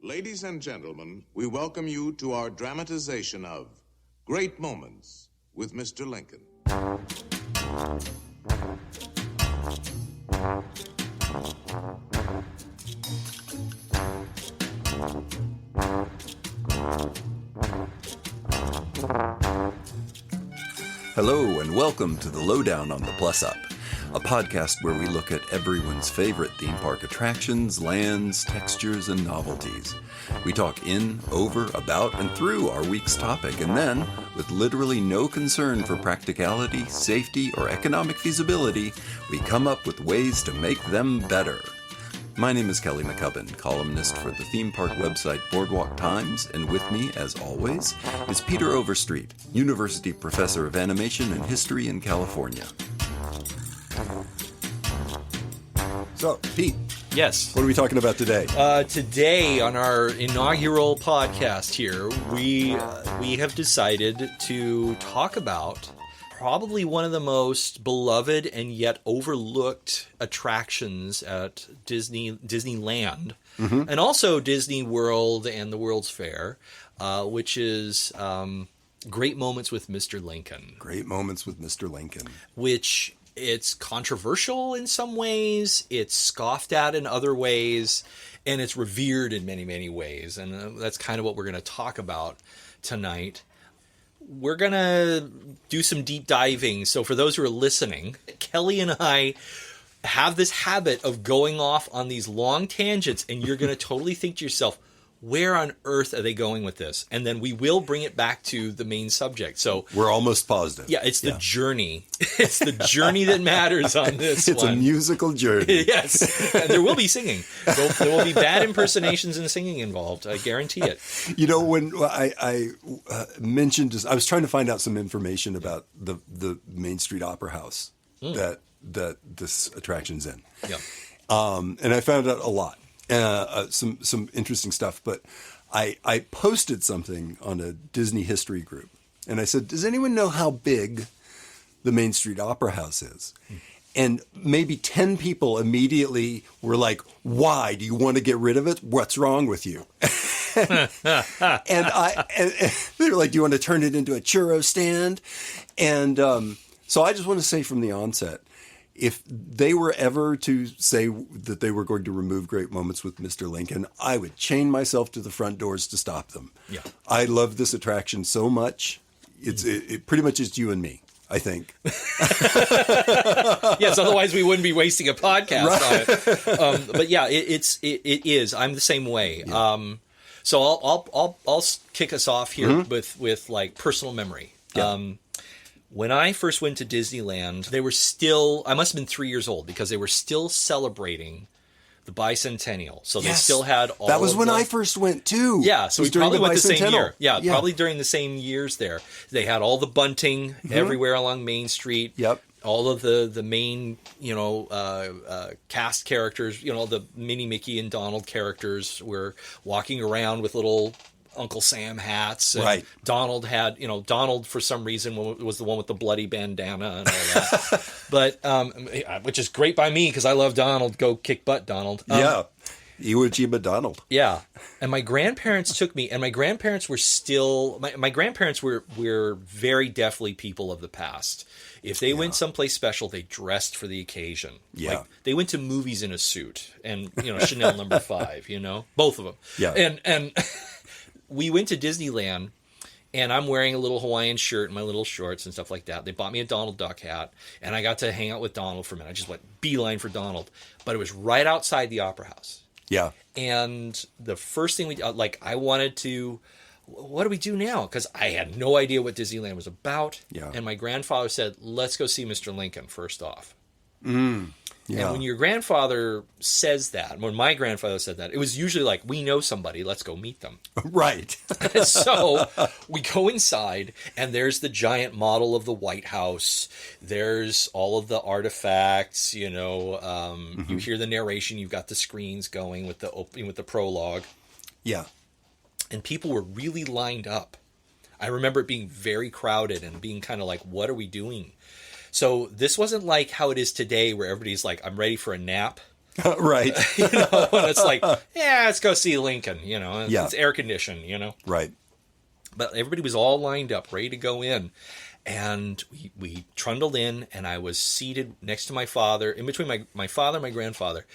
Ladies and gentlemen, we welcome you to our dramatization of Great Moments with Mr. Lincoln. Hello and welcome to the Lowdown on the Plus Up, a podcast where we look at everyone's favorite theme park attractions, lands, textures, and novelties. We talk in, over, about, and through our week's topic, and then, with literally no concern for practicality, safety, or economic feasibility, we come up with ways to make them better. My name is Kelly McCubbin, columnist for the theme park website Boardwalk Times, and with me, as always, is Peter Overstreet, University Professor of Animation and History in California. So, Pete. Yes. What are we talking about today? Today, on our inaugural podcast here, we have decided to talk about probably one of the most beloved and yet overlooked attractions at Disneyland, and also Disney World and the World's Fair, which is Great Moments with Mr. Lincoln. Great Moments with Mr. Lincoln. Which it's controversial in some ways, it's scoffed at in other ways, and it's revered in many, many ways. And that's kind of what we're going to talk about tonight. We're going to do some deep diving. So for those who are listening, Kelly and I have this habit of going off on these long tangents, and you're going to totally think to yourself, where on earth are they going with this? And then we will bring it back to the main subject. So we're almost positive. Yeah, it's the journey. It's the journey that matters on this It's one. a musical journey. Yes. And there will be singing. There will be bad impersonations and singing involved. I guarantee it. You know, when I mentioned, I was trying to find out some information about the Main Street Opera House that this attraction's in. Yeah. And I found out a lot. Some interesting stuff, but I posted something on a Disney history group, and I said, does anyone know how big the Main Street Opera House is? And maybe 10 people immediately were like, why? Do you want to get rid of it? What's wrong with you? and they were like, do you want to turn it into a churro stand? And so I just want to say from the onset, if they were ever to say that they were going to remove Great Moments with Mr. Lincoln, I would chain myself to the front doors to stop them. Yeah. I love this attraction so much. It pretty much is you and me, I think. Yes, otherwise we wouldn't be wasting a podcast on it. But yeah, it is. I'm the same way. Yeah. So I'll kick us off here with like personal memory. Yeah. When I first went to Disneyland, they were still, I must have been 3 years old because they were still celebrating the bicentennial. So they still had all that was when I first went too. Yeah, so we probably went the same year. Yeah, probably during the same years there. They had all the bunting everywhere along Main Street. Yep. All of the main, cast characters, the Minnie, Mickey, and Donald characters were walking around with little Uncle Sam hats. And right. Donald had, Donald for some reason was the one with the bloody bandana and all that. But, which is great by me because I love Donald. Go kick butt, Donald. Yeah. Iwo Jima Donald. Yeah. And my grandparents took me, and my grandparents were still, my grandparents were very definitely people of the past. If they went someplace special, they dressed for the occasion. Yeah. Like, they went to movies in a suit and, Chanel No. 5, both of them. Yeah. And we went to Disneyland, and I'm wearing a little Hawaiian shirt and my little shorts and stuff like that. They bought me a Donald Duck hat, and I got to hang out with Donald for a minute. I just went beeline for Donald. But it was right outside the Opera House. Yeah. And the first thing I wanted to, what do we do now? Because I had no idea what Disneyland was about. Yeah. And my grandfather said, let's go see Mr. Lincoln first off. Yeah. And when your grandfather says that, when my grandfather said that, it was usually like, we know somebody, let's go meet them. Right. So we go inside, and there's the giant model of the White House. There's all of the artifacts, you hear the narration, you've got the screens going with the opening, with the prologue. Yeah. And people were really lined up. I remember it being very crowded and being kind of like, what are we doing? So this wasn't like how it is today where everybody's like, I'm ready for a nap. Right. You know, and it's like, yeah, let's go see Lincoln, you know, Yeah. it's air conditioned, you know. Right. But everybody was all lined up, ready to go in. And we trundled in, and I was seated next to my father, in between my father and my grandfather.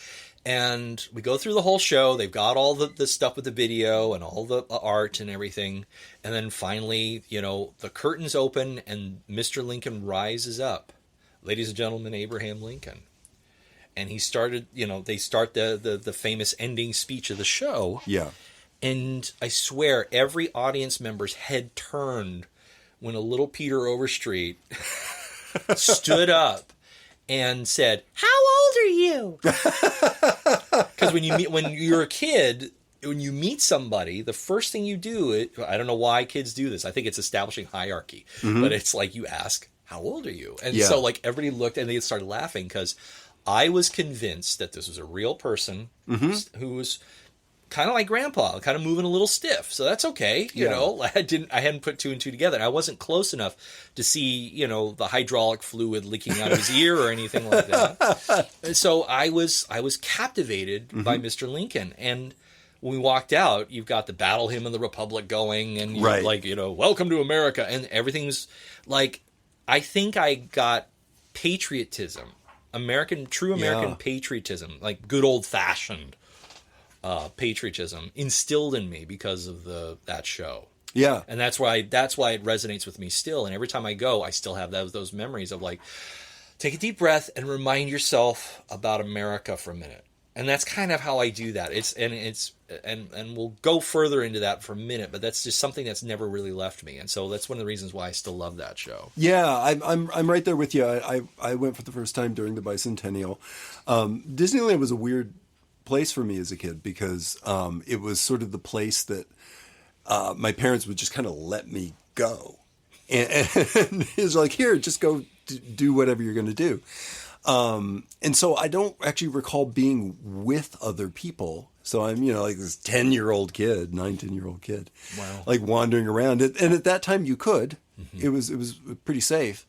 And we go through the whole show. They've got all the stuff with the video and all the art and everything. And then finally, you know, the curtains open and Mr. Lincoln rises up. Ladies and gentlemen, Abraham Lincoln. And he started, you know, they start the famous ending speech of the show. Yeah. And I swear every audience member's head turned when a little Peter Overstreet stood up and said, "How old are you?" Because when you're a kid, when you meet somebody, the first thing you do, I don't know why kids do this. I think it's establishing hierarchy, but it's like you ask, "How old are you?" And so like everybody looked and they started laughing because I was convinced that this was a real person who was kind of like Grandpa, kind of moving a little stiff. So that's okay. You know, I hadn't put two and two together. I wasn't close enough to see, you know, the hydraulic fluid leaking out of his ear or anything like that. And so I was captivated by Mr. Lincoln. And when we walked out, you've got the Battle Hymn of the Republic going and you're like, you know, welcome to America. And everything's like, I think I got patriotism, true American patriotism, like good old fashioned patriotism instilled in me because of that show. Yeah. And that's why it resonates with me still. And every time I go, I still have those memories of like, take a deep breath and remind yourself about America for a minute. And that's kind of how I do that. And we'll go further into that for a minute, but that's just something that's never really left me. And so that's one of the reasons why I still love that show. Yeah, I'm right there with you. I went for the first time during the bicentennial. Disneyland was a weird place for me as a kid because it was sort of the place that my parents would just kind of let me go, and it's like, here, just go do whatever you're going to do. And so I don't actually recall being with other people. So I'm, you know, like this 10-year-old kid, 10-year-old kid, wow, like wandering around. And at that time you could, it was pretty safe.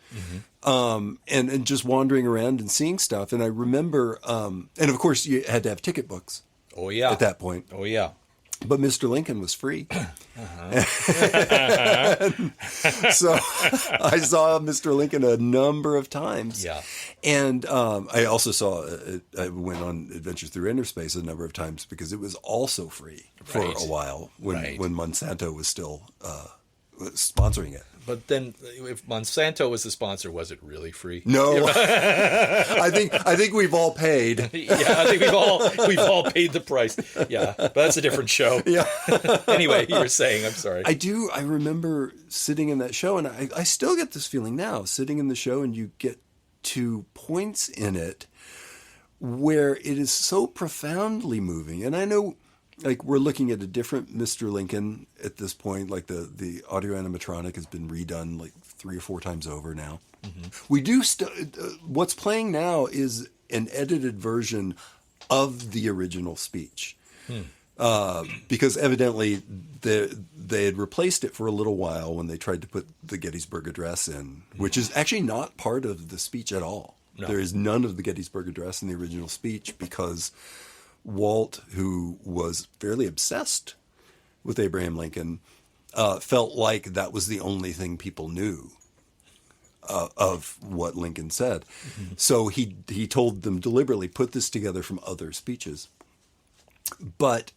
And just wandering around and seeing stuff. And I remember, and of course you had to have ticket books. Oh yeah. At that point. Oh yeah. But Mr. Lincoln was free. So I saw Mr. Lincoln a number of times. Yeah. And I also I went on Adventures Through Inner Space a number of times because it was also free for a while when Monsanto was still sponsoring it. But then, if Monsanto was the sponsor, was it really free? No, I think we've all paid. Yeah, I think we've all paid the price. Yeah, but that's a different show. Yeah. Anyway, you were saying, I'm sorry. I remember sitting in that show, and I still get this feeling now, sitting in the show, and you get to points in it where it is so profoundly moving. And I know, like, we're looking at a different Mr. Lincoln at this point. Like the audio animatronic has been redone like 3 or 4 times over now. We do what's playing now is an edited version of the original speech. Because evidently they had replaced it for a little while when they tried to put the Gettysburg Address in, which is actually not part of the speech at all. No. There is none of the Gettysburg Address in the original speech because Walt, who was fairly obsessed with Abraham Lincoln, felt like that was the only thing people knew of what Lincoln said. So he told them deliberately, put this together from other speeches. But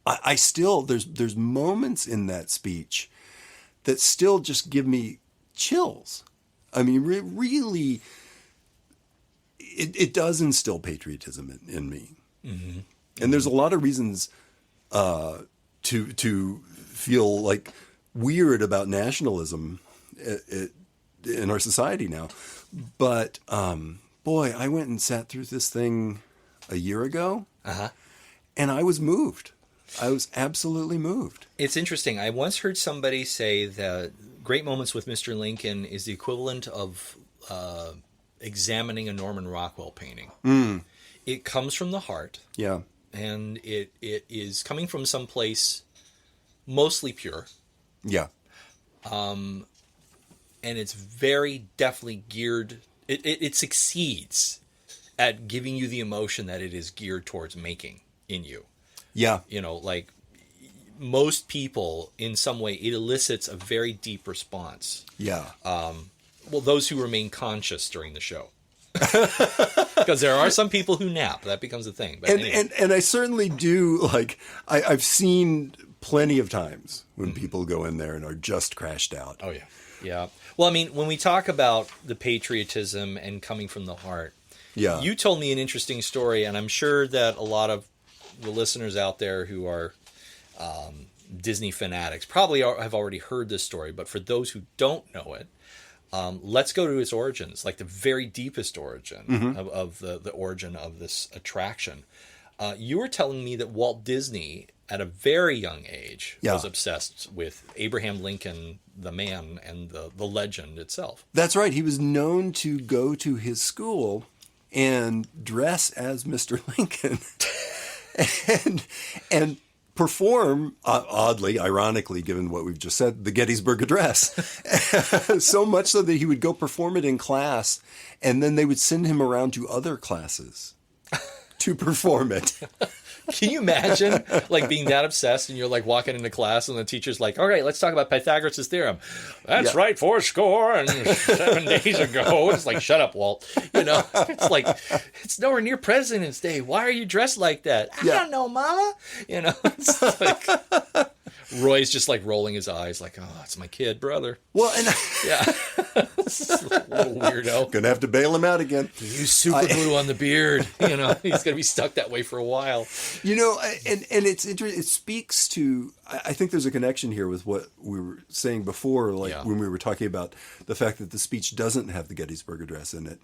I still, there's moments in that speech that still just give me chills. I mean, really, it does instill patriotism in me. And there's a lot of reasons to feel like weird about nationalism in our society now. But boy, I went and sat through this thing a year ago, and I was moved. I was absolutely moved. It's interesting. I once heard somebody say that Great Moments with Mr. Lincoln is the equivalent of examining a Norman Rockwell painting. It comes from the heart. Yeah. And it is coming from some place mostly pure. Yeah. And it's very definitely geared. It succeeds at giving you the emotion that it is geared towards making in you. Yeah. You know, like most people, in some way, it elicits a very deep response. Yeah. Well, those who remain conscious during the show. Because there are some people who nap. That becomes a thing. But anyway. And I certainly do, like, I've seen plenty of times when people go in there and are just crashed out. Oh, yeah. Yeah. Well, I mean, when we talk about the patriotism and coming from the heart, Yeah. you told me an interesting story, and I'm sure that a lot of the listeners out there who are Disney fanatics probably have already heard this story, but for those who don't know it, let's go to its origins, like the very deepest origin of the origin of this attraction. You were telling me that Walt Disney, at a very young age, was obsessed with Abraham Lincoln, the man, and the legend itself. That's right. He was known to go to his school and dress as Mr. Lincoln and perform, oddly, ironically, given what we've just said, the Gettysburg Address. So much so that he would go perform it in class, and then they would send him around to other classes to perform it. Can you imagine, like, being that obsessed and you're, like, walking into class and the teacher's like, all right, let's talk about Pythagoras' theorem. That's right, 7 days ago. It's like, shut up, Walt. You know, it's like, it's nowhere near President's Day. Why are you dressed like that? I don't know, Mama. You know, it's like, Roy's just, like, rolling his eyes like, oh, it's my kid, brother. Well, and yeah. Little weirdo. Gonna have to bail him out again. Use super glue on the beard. You know, he's gonna be stuck that way for a while. You know, and it's interesting. It speaks to, I think there's a connection here with what we were saying before, like when we were talking about the fact that the speech doesn't have the Gettysburg Address in it.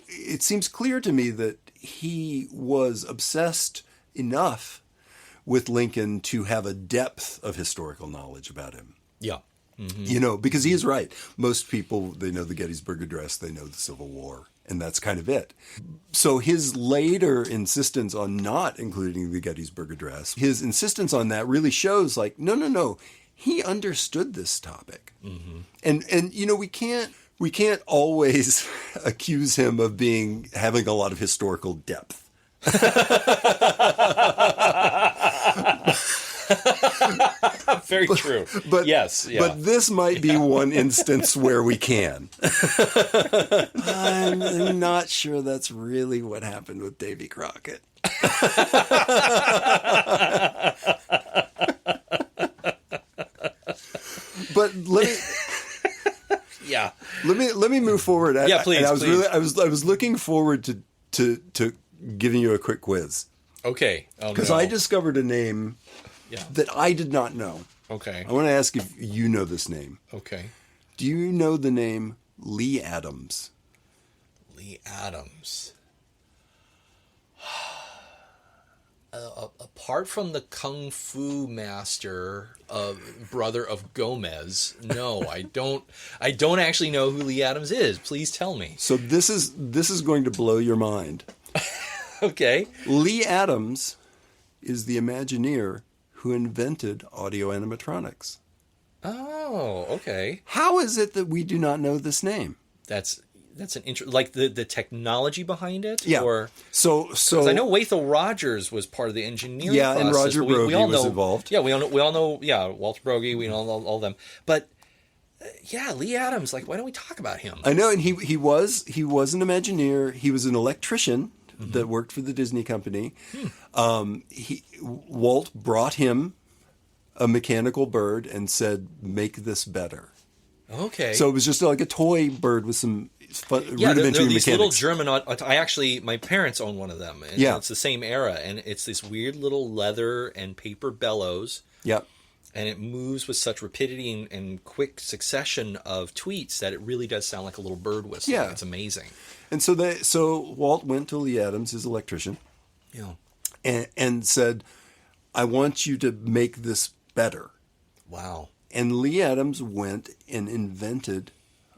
It seems clear to me that he was obsessed enough with Lincoln to have a depth of historical knowledge about him. Yeah. You know, because he is right. Most people, they know the Gettysburg Address, they know the Civil War, and that's kind of it. So his later insistence on not including the Gettysburg Address, his insistence on that really shows like, no, he understood this topic. And you know, we can't always accuse him of having a lot of historical depth. Very true. But yes, yeah. But this might be one instance where we can. I'm not sure that's really what happened with Davy Crockett. But let me move forward. Yeah, please. And I was looking forward to giving you a quick quiz. Okay. Because I discovered a name that I did not know. Okay. I want to ask if you know this name. Okay. Do you know the name Lee Adams? Lee Adams. Apart from the Kung Fu master, brother of Gomez, no, I don't actually know who Lee Adams is. Please tell me. So this is going to blow your mind. Okay. Lee Adams is the Imagineer who invented audio animatronics. Oh, okay. How is it that we do not know this name? That's an like the technology behind it. Yeah. Or so I know Wathel Rogers was part of the engineering. Yeah, process, and Roger Broggie was involved. Yeah, we all know. Yeah, Walter Broggie. We know all them. But yeah, Lee Adams. Like, why don't we talk about him? I know, and he was an Imagineer. He was an electrician that worked for the Disney company. Walt brought him a mechanical bird and said, "Make this better." Okay. So it was just like a toy bird with some rudimentary they're these mechanics. little German. My parents own one of them. And it's the same era, and it's this weird little leather and paper bellows. Yep. And it moves with such rapidity and quick succession of tweets that it really does sound like a little bird whistle. Yeah. It's amazing. And so Walt went to Lee Adams, his electrician, and said, "I want you to make this better." Wow. And Lee Adams went and invented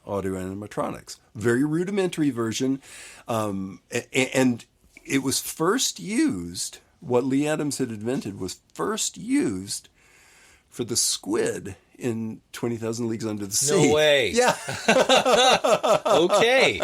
audio animatronics. Very rudimentary version. And it was first used, what Lee Adams had invented was first used for the squid in 20,000 Leagues Under the Sea. No way. Yeah. Okay.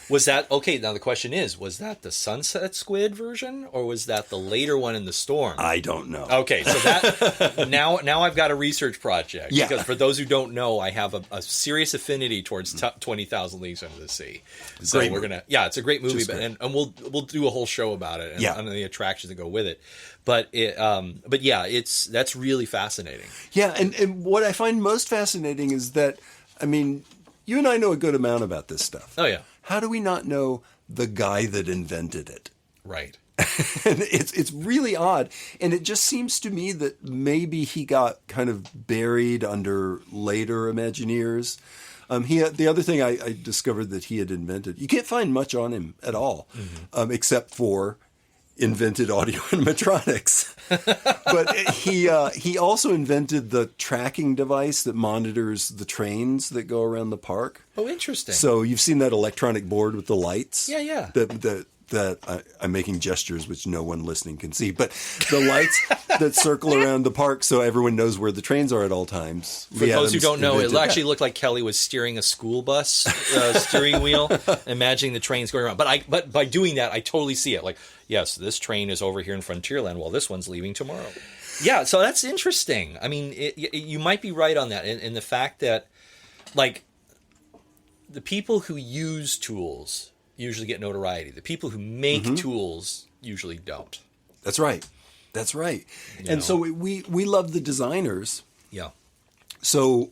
Was that okay? Now the question is, was that the Sunset Squid version, or was that the later one in the storm? I don't know. Okay, so that now I've got a research project. Yeah. Because for those who don't know, I have a serious affinity towards 20,000 Leagues Under the Sea. So Great we're movie. it's a great movie, Just but, great. and we'll do a whole show about it and the attractions that go with it. But that's really fascinating. Yeah, and what I find most fascinating is that, I mean, you and I know a good amount about this stuff. Oh yeah, How do we not know the guy that invented it? right. And it's really odd, and it just seems to me that maybe he got kind of buried under later Imagineers. The other thing I discovered that he had invented, you can't find much on him at all, except for invented audio animatronics. But he also invented the tracking device that monitors the trains that go around the park. Oh, interesting. So you've seen that electronic board with the lights? Yeah. I'm making gestures which no one listening can see, but the lights that circle around the park so everyone knows where the trains are at all times. For those who don't know, it actually looked like Kelly was steering a school bus steering wheel, imagining the trains going around. But by doing that, I totally see it. Like, yes, this train is over here in Frontierland, while this one's leaving tomorrow. Yeah, so that's interesting. I mean, you might be right on that, in the fact that, like, the people who use tools usually get notoriety. The people who make tools usually don't. That's right. And so we love the designers. Yeah. So,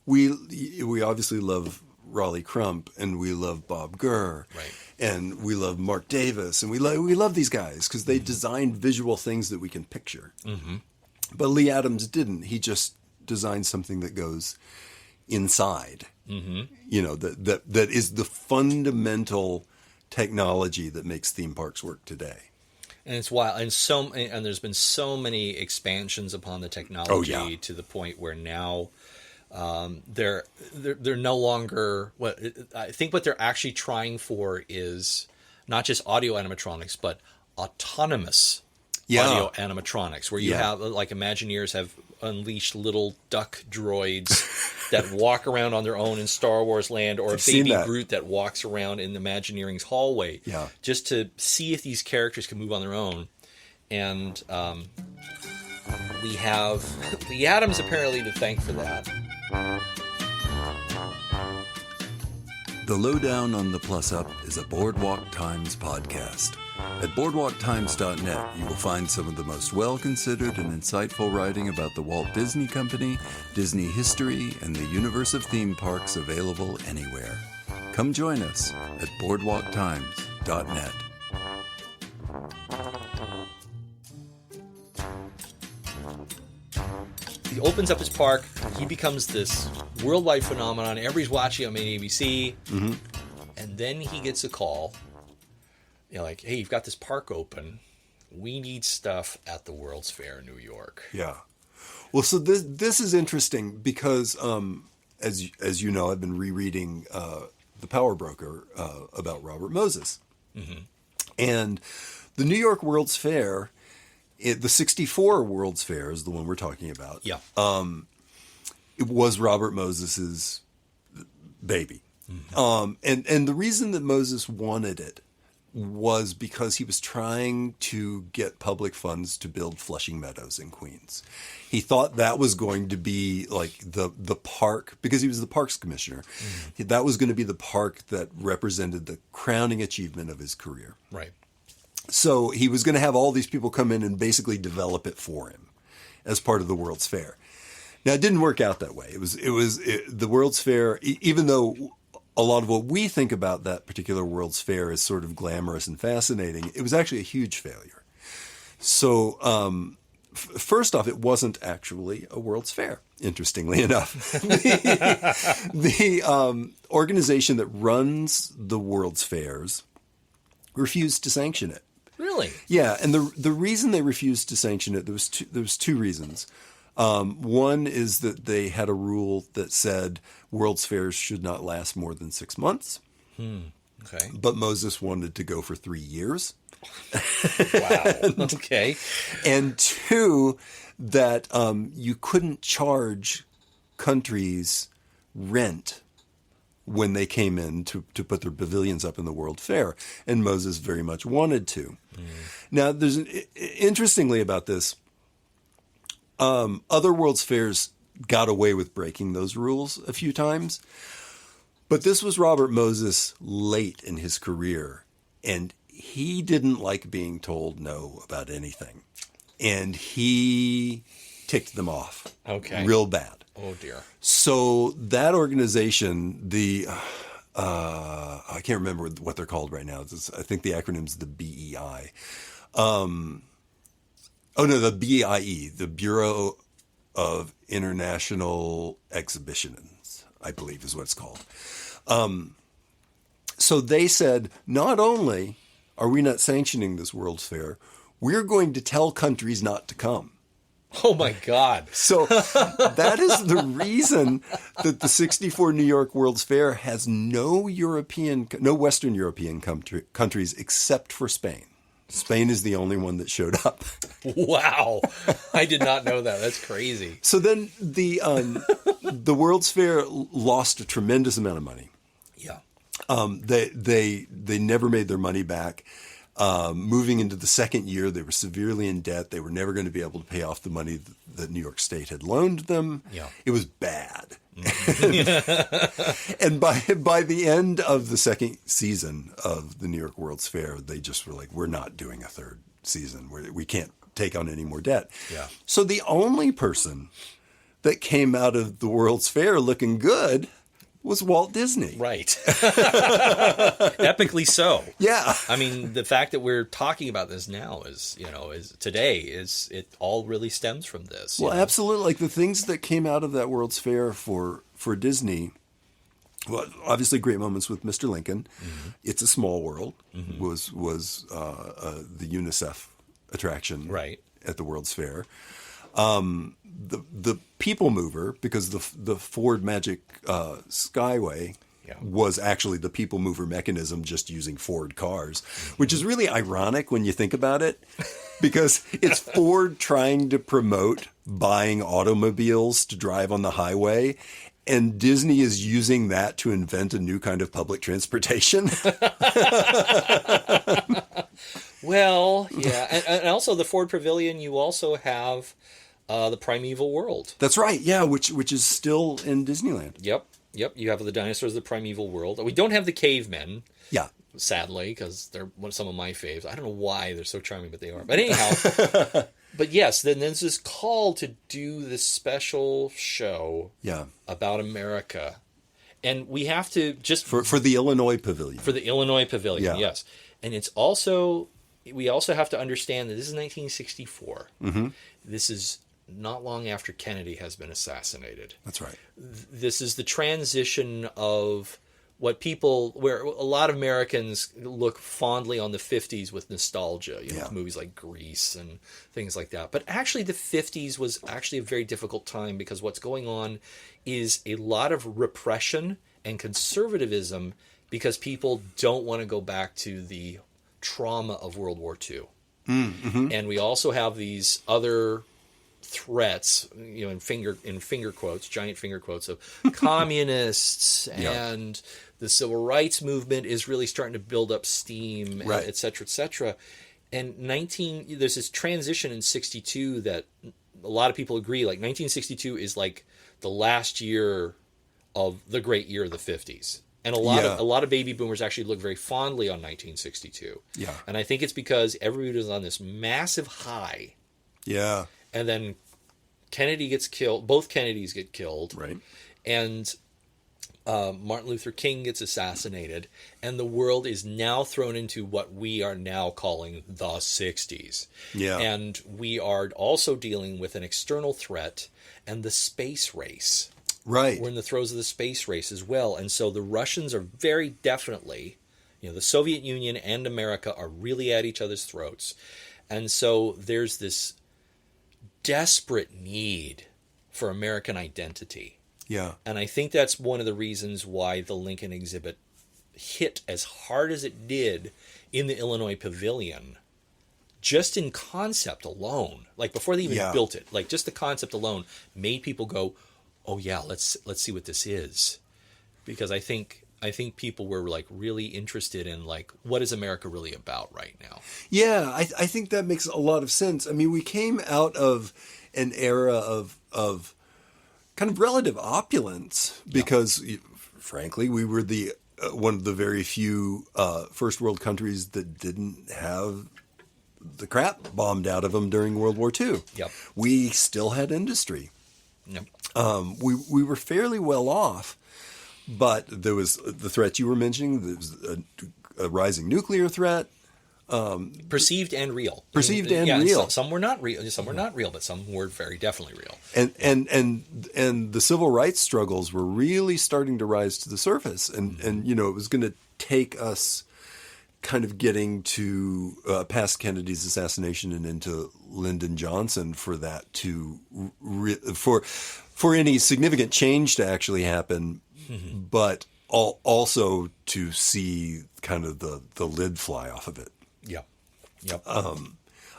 we obviously love Raleigh Crump, and we love Bob Gurr. Right. And we love Mark Davis, and we love these guys because they designed visual things that we can picture. Mm-hmm. But Lee Adams didn't. He just designed something that goes inside. Mm-hmm. That is the fundamental technology that makes theme parks work today. And it's wild, and there's been so many expansions upon the technology to the point where now they're no longer I think what they're actually trying for is not just audio animatronics, but autonomous audio animatronics, where you have, like, Imagineers have unleashed little duck droids that walk around on their own in Star Wars Land, or a baby Groot that walks around in Imagineering's hallway, just to see if these characters can move on their own. And we have the Adams apparently to thank for that. The Lowdown on the Plus Up is a Boardwalk Times podcast. At boardwalktimes.net, you will find some of the most well-considered and insightful writing about the Walt Disney Company, Disney history, and the universe of theme parks available anywhere. Come join us at boardwalktimes.net. He opens up his park. He becomes this worldwide phenomenon. Everybody's watching him on ABC. Mm-hmm. And then he gets a call. Like, hey, you've got this park open. We need stuff at the World's Fair in New York. Yeah. Well, so this is interesting because, as you know, I've been rereading The Power Broker about Robert Moses. Mm-hmm. And the New York World's Fair, the 64 World's Fair is the one we're talking about. Yeah. It was Robert Moses's baby. Mm-hmm. And the reason that Moses wanted it was because he was trying to get public funds to build Flushing Meadows in Queens. He thought that was going to be like the park, because he was the parks commissioner. Mm. That was going to be the park that represented the crowning achievement of his career. Right. So he was going to have all these people come in and basically develop it for him as part of the World's Fair. Now, it didn't work out that way. It was the World's Fair, even though a lot of what we think about that particular World's Fair is sort of glamorous and fascinating, it was actually a huge failure. So, first off, it wasn't actually a World's Fair, interestingly enough. The organization that runs the World's Fairs refused to sanction it. Really? Yeah, and the reason they refused to sanction it, there was two reasons. One is that they had a rule that said World's Fairs should not last more than 6 months. Okay. But Moses wanted to go for 3 years. Wow. Okay. And two, that you couldn't charge countries rent when they came in to put their pavilions up in the World Fair, and Moses very much wanted to. Now, interestingly about this, other World's Fairs got away with breaking those rules a few times, but this was Robert Moses late in his career, and he didn't like being told no about anything, and he ticked them off real bad. Oh, dear. So that organization, I can't remember what they're called right now. I think the acronym's the BEI. The BIE, the Bureau of International Exhibitions, I believe is what it's called. So they said, not only are we not sanctioning this World's Fair, we're going to tell countries not to come. Oh, my God. So that is the reason that the 64 New York World's Fair has no Western European countries except for Spain. Spain is the only one that showed up. Wow. I did not know that. That's crazy. So then the World's Fair lost a tremendous amount of money. Yeah. They never made their money back. Moving into the second year, they were severely in debt. They were never going to be able to pay off the money that New York State had loaned them. Yeah. It was bad. And by the end of the second season of the New York World's Fair, they just were like, we're not doing a third season. We can't take on any more debt. Yeah. So the only person that came out of the World's Fair looking good was Walt Disney. Right. Epically so. Yeah. I mean, the fact that we're talking about this now is it all really stems from this. Well, absolutely. Like the things that came out of that World's Fair for Disney, well, obviously great moments with Mr. Lincoln. Mm-hmm. It's a Small World was the UNICEF attraction at the World's Fair. The People Mover, because the Ford Magic Skyway was actually the People Mover mechanism, just using Ford cars, which is really ironic when you think about it, because it's Ford trying to promote buying automobiles to drive on the highway, and Disney is using that to invent a new kind of public transportation. Well, yeah, and also the Ford Pavilion, you also have the Primeval World. That's right, yeah, which is still in Disneyland. Yep. You have the dinosaurs, the Primeval World. We don't have the cavemen. Yeah. Sadly, because they're some of my faves. I don't know why they're so charming, but they are. But anyhow, but yes, then there's this call to do this special show about America. And we have to just... For the Illinois Pavilion. For the Illinois Pavilion, yes. And it's also... We also have to understand that this is 1964. Mm-hmm. This is not long after Kennedy has been assassinated. That's right. This is the transition of where a lot of Americans look fondly on the 50s with nostalgia, with movies like Grease and things like that. But actually the 50s was actually a very difficult time, because what's going on is a lot of repression and conservatism, because people don't want to go back to the trauma of World War II. Mm-hmm. And we also have these other threats, in finger quotes, giant finger quotes, of communists and the civil rights movement is really starting to build up steam, et cetera, et cetera. And there's this transition in 62 that a lot of people agree, like 1962 is like the last year of the great year of the 50s. And a lot of baby boomers actually look very fondly on 1962. Yeah. And I think it's because everybody was on this massive high. Yeah. And then Kennedy gets killed. Both Kennedys get killed. Right. And Martin Luther King gets assassinated. And the world is now thrown into what we are now calling the 60s. Yeah. And we are also dealing with an external threat and the space race. Right. We're in the throes of the space race as well. And so the Russians are very definitely, the Soviet Union and America are really at each other's throats. And so there's this desperate need for American identity. Yeah. And I think that's one of the reasons why the Lincoln exhibit hit as hard as it did in the Illinois Pavilion. Just in concept alone, like before they even built it, like just the concept alone made people go, oh yeah, let's see what this is. because I think people were like really interested in like, what is America really about right now? Yeah, I think that makes a lot of sense. I mean, we came out of an era of kind of relative opulence because, frankly, we were the one of the very few first world countries that didn't have the crap bombed out of them during World War II. Yep. We still had industry. Yep. We were fairly well off, but there was the threat you were mentioning. There was a rising nuclear threat. Perceived and real. Perceived and yeah, real. And some were not real. Some were not real, but some were very definitely real. And the civil rights struggles were really starting to rise to the surface. And you know, it was going to take us kind of getting to past Kennedy's assassination and into Lyndon Johnson for that to for any significant change to actually happen, but also to see kind of the lid fly off of it. Yep. Yep.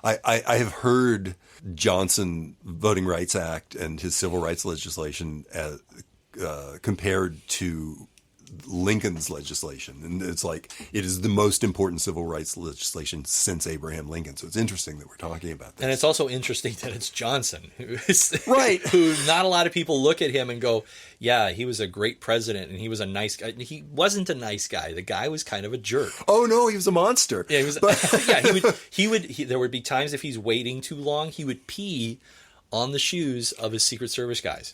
I have heard Johnson Voting Rights Act and his civil rights legislation compared to Lincoln's legislation. And it's like, it is the most important civil rights legislation since Abraham Lincoln. So it's interesting that we're talking about this. And it's also interesting that it's Johnson, who is right. who not a lot of people look at him and go, yeah, he was a great president and he was a nice guy. He wasn't a nice guy. The guy was kind of a jerk. Oh no, he was a monster. Yeah, he was. Yeah, there would be times if he's waiting too long, he would pee on the shoes of his Secret Service guys.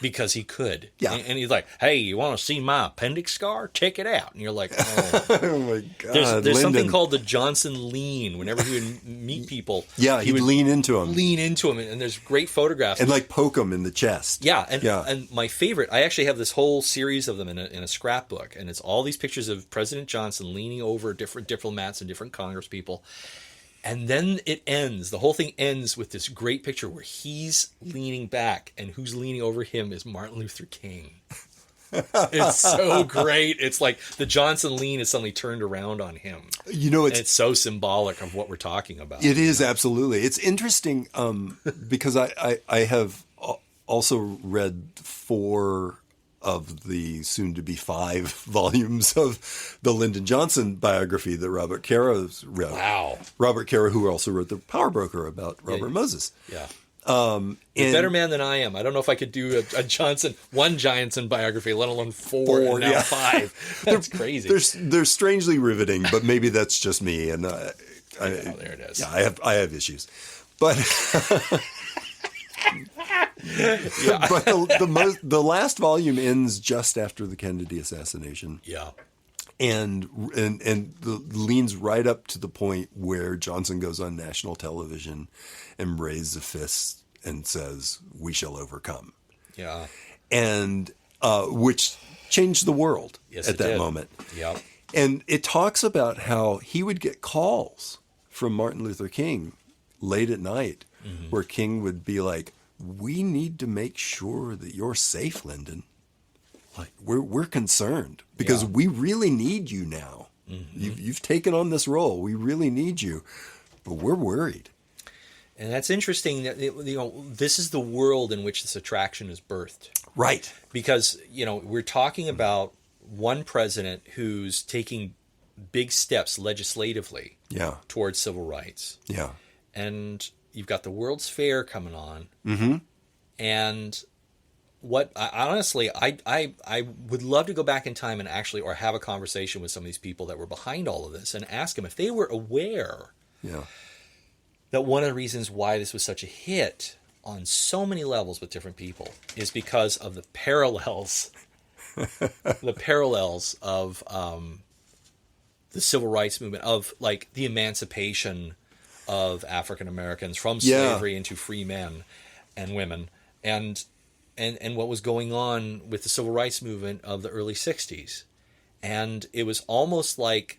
Because he could. Yeah. And he's like, hey, you want to see my appendix scar? Check it out. And you're like, oh. Oh my God. There's something called the Johnson lean. Whenever he would meet people. Yeah, he would lean into them. And there's great photographs. And like poke them in the chest. Yeah. And my favorite, I actually have this whole series of them in a scrapbook. And it's all these pictures of President Johnson leaning over different diplomats and different Congress people. And then it ends. The whole thing ends with this great picture where he's leaning back, and who's leaning over him is Martin Luther King. It's so great. It's like the Johnson lean is suddenly turned around on him. You know, it's so symbolic of what we're talking about. It is, absolutely. It's interesting because I have also read 4 of the soon-to-be 5 volumes of the Lyndon Johnson biography that Robert Caro wrote. Wow. Robert Caro, who also wrote The Power Broker about Robert Moses. Yeah. You're a better man than I am. I don't know if I could do one Johnson biography, let alone 4 and now 5. That's crazy. They're strangely riveting, but maybe that's just me. And there it is. Yeah, I have issues. But... Yeah. But the last volume ends just after the Kennedy assassination. Yeah. And leans right up to the point where Johnson goes on national television and raises a fist and says, "We shall overcome." Yeah. And which changed the world at that moment. Yeah. And it talks about how he would get calls from Martin Luther King late at night, where King would be like, "We need to make sure that you're safe, Lyndon. Like we're concerned because we really need you now. You've taken on this role. We really need you, but we're worried." And that's interesting that this is the world in which this attraction is birthed. Right. Because we're talking about one president who's taking big steps legislatively towards civil rights. Yeah. And you've got the World's Fair coming on. Mm-hmm. And what honestly, I would love to go back in time and actually, or have a conversation with some of these people that were behind all of this and ask them if they were aware that one of the reasons why this was such a hit on so many levels with different people is because of the parallels, of the civil rights movement, of like the emancipation of African Americans from slavery into free men and women, and what was going on with the civil rights movement of the early 60s. And it was almost like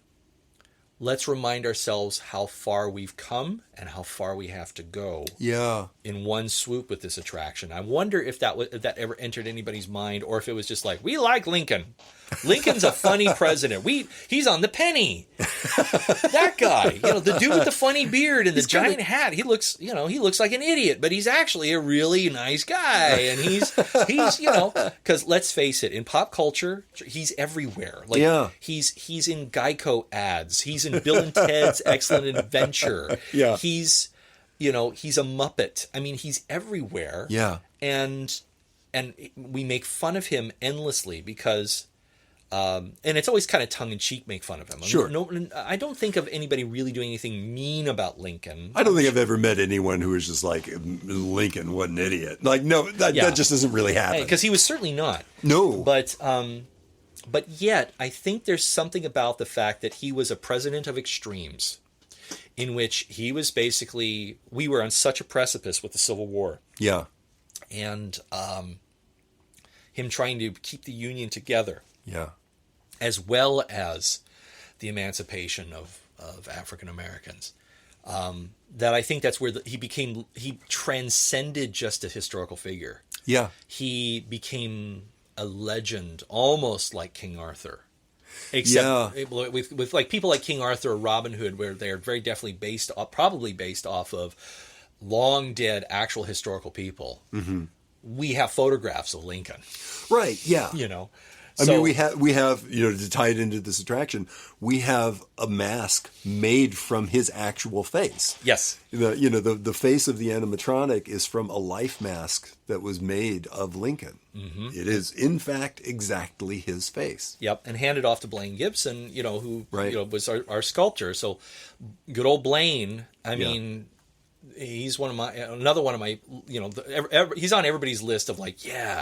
let's remind ourselves how far we've come and how far we have to go. Yeah. In one swoop with this attraction. I wonder if that ever entered anybody's mind, or if it was just like, we like Lincoln. Lincoln's a funny president. He's on the penny. That guy, the dude with the funny beard and the giant hat. He looks like an idiot, but he's actually a really nice guy. And he's because let's face it, in pop culture, he's everywhere. Like, he's in Geico ads. He's in Bill and Ted's Excellent Adventure. Yeah. He's a Muppet. I mean, he's everywhere. Yeah. And we make fun of him endlessly because, and it's always kind of tongue-in-cheek make fun of him. Sure. I don't think of anybody really doing anything mean about Lincoln. I don't think I've ever met anyone who was just like, Lincoln, what an idiot. Like, no, that just doesn't really happen. Because he was certainly not. No. But yet, I think there's something about the fact that he was a president of extremes, in which he was basically, we were on such a precipice with the Civil War. Yeah. And him trying to keep the Union together. Yeah. As well as the emancipation of African Americans. That I think that's where he transcended just a historical figure. Yeah. He became a legend, almost like King Arthur. Except with like people like King Arthur or Robin Hood, where they're very definitely probably based off of long dead actual historical people. Mm-hmm. We have photographs of Lincoln. Right, yeah. I mean, we have to tie it into this attraction, we have a mask made from his actual face. Yes. The face of the animatronic is from a life mask that was made of Lincoln. Mm-hmm. It is, in fact, exactly his face. Yep, and handed off to Blaine Gibson, who was our sculptor. So good old Blaine, I mean, he's another one of my, he's on everybody's list of like,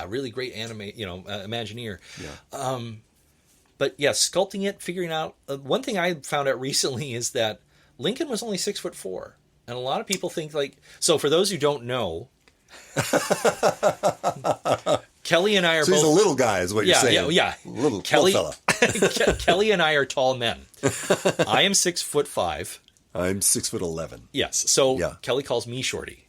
really great Imagineer. Yeah. But yeah, sculpting it, figuring out, one thing I found out recently is that Lincoln was only 6'4", and a lot of people think so for those who don't know, Kelly and I are both. He's a little guy, is what you're saying. Yeah. Little fella. Kelly and I are tall men. I am 6'5". I'm 6'11". Yes. So Kelly calls me Shorty,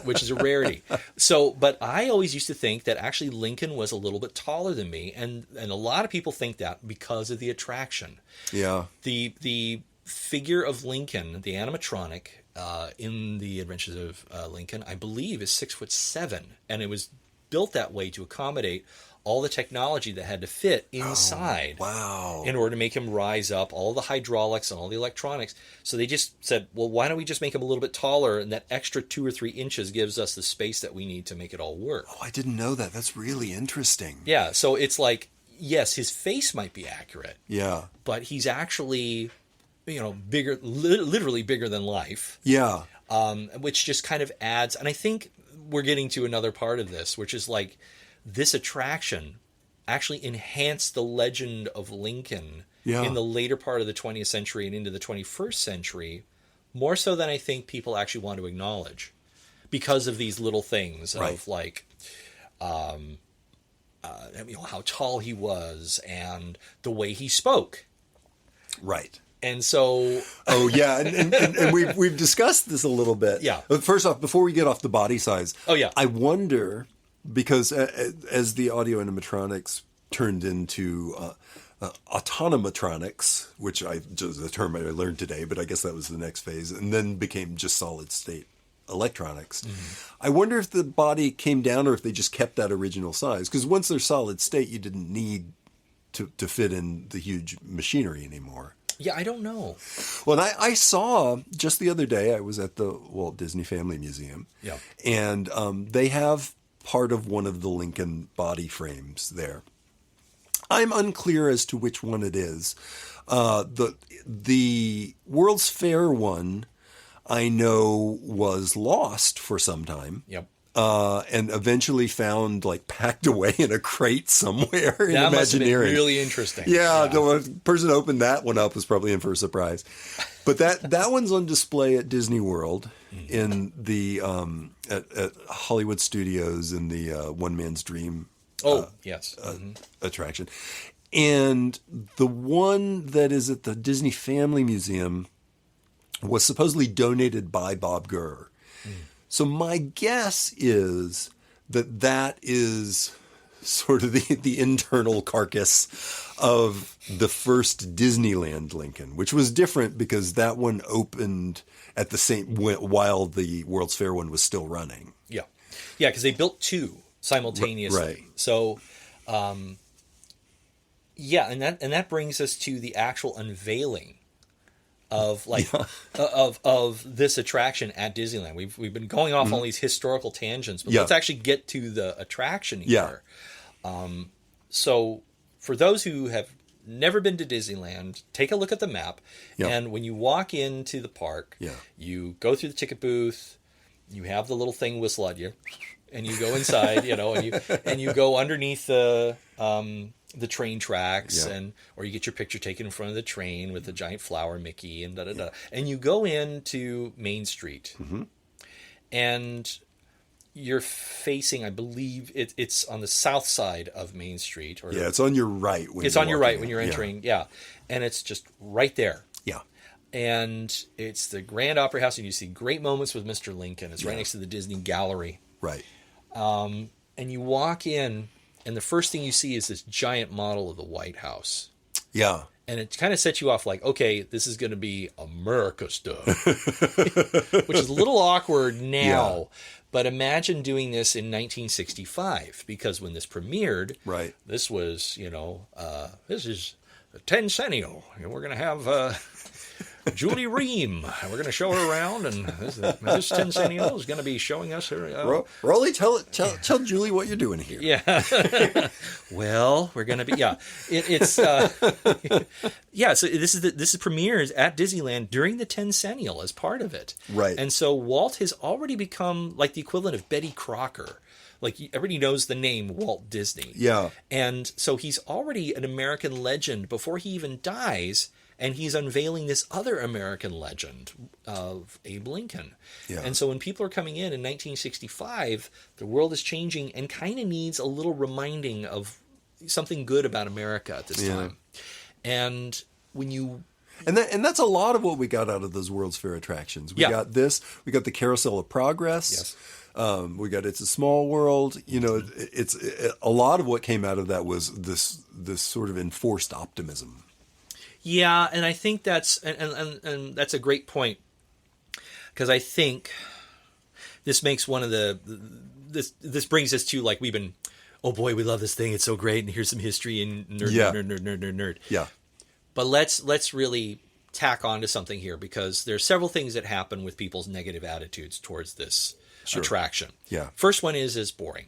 which is a rarity. So, but I always used to think that actually Lincoln was a little bit taller than me, and a lot of people think that because of the attraction. Yeah. The figure of Lincoln, the animatronic in the Adventures of Lincoln, I believe is 6'7", and it was built that way to accommodate all the technology that had to fit inside. Oh, wow. In order to make him rise up, all the hydraulics and all the electronics. So they just said, well, why don't we just make him a little bit taller, and that extra 2 or 3 inches gives us the space that we need to make it all work. Oh, I didn't know that. That's really interesting. Yeah, so it's like, yes, his face might be accurate. Yeah. But he's actually, bigger, literally bigger than life. Yeah. Which just kind of adds, and I think we're getting to another part of this, which is like, this attraction actually enhanced the legend of Lincoln in the later part of the 20th century and into the 21st century, more so than I think people actually want to acknowledge, because of these little things of like, how tall he was and the way he spoke. Right. And so, and we've discussed this a little bit. Yeah. But first off, before we get off the body size, I wonder, because as the audio animatronics turned into autonomatronics, which just a term I learned today, but I guess that was the next phase, and then became just solid state electronics. Mm-hmm. I wonder if the body came down or if they just kept that original size, because once they're solid state, you didn't need to fit in the huge machinery anymore. Yeah, I don't know. Well, I saw just the other day, I was at the Walt Disney Family Museum. Yeah. And they have part of one of the Lincoln body frames there. I'm unclear as to which one it is. The World's Fair one, I know, was lost for some time. Yep. And eventually found packed away in a crate somewhere in Imagineering. That must have been really interesting. Yeah, the person who opened that one up was probably in for a surprise. But that one's on display at Disney World in the at Hollywood Studios in the One Man's Dream. Yes, attraction. And the one that is at the Disney Family Museum was supposedly donated by Bob Gurr. So my guess is that is sort of the internal carcass of the first Disneyland Lincoln, which was different because that one opened at the same while the World's Fair one was still running. Yeah, because they built two simultaneously. Right. So, and that brings us to the actual unveiling of of this attraction at Disneyland. We've been going off on these historical tangents, but let's actually get to the attraction here. So for those who have never been to Disneyland, take a look at the map, and when you walk into the park, you go through the ticket booth, you have the little thing whistle at you, and you go inside, and you go underneath the train tracks, or you get your picture taken in front of the train with the giant flower Mickey and and you go into Main Street, and you're facing, I believe it's on the south side of Main Street, or it's on your right. It's on your right when you're entering, and it's just right there. And it's the Grand Opera House, and you see Great Moments with Mr. Lincoln. It's right next to the Disney Gallery. Right. And you walk in, and the first thing you see is this giant model of the White House. Yeah. And it kind of sets you off like, okay, this is going to be America stuff, which is a little awkward now. But imagine doing this in 1965, because when this premiered, this was, this is the tencennial. And we're going to have Julie Ream. We're going to show her around, and this tencennial is going to be showing us her. Rolly, tell Julie what you're doing here. Yeah. Well, we're going to be it's So this premieres at Disneyland during the tencennial as part of it. Right. And so Walt has already become like the equivalent of Betty Crocker. Like, everybody knows the name Walt Disney. Yeah. And so he's already an American legend before he even dies. And he's unveiling this other American legend of Abe Lincoln. Yeah. And so when people are coming in 1965, the world is changing and kind of needs a little reminding of something good about America at this time. And when you... And that's a lot of what we got out of those World's Fair attractions. We got this. We got the Carousel of Progress. Yes. We got It's a Small World. It's a lot of what came out of that was this sort of enforced optimism. Yeah, and I think that's and that's a great point, because I think this makes one of this brings us to, like, we've been, oh boy, we love this thing, it's so great, and here's some history and nerd. Yeah. But let's really tack on to something here, because there's several things that happen with people's negative attitudes towards this attraction. Yeah. First one is boring.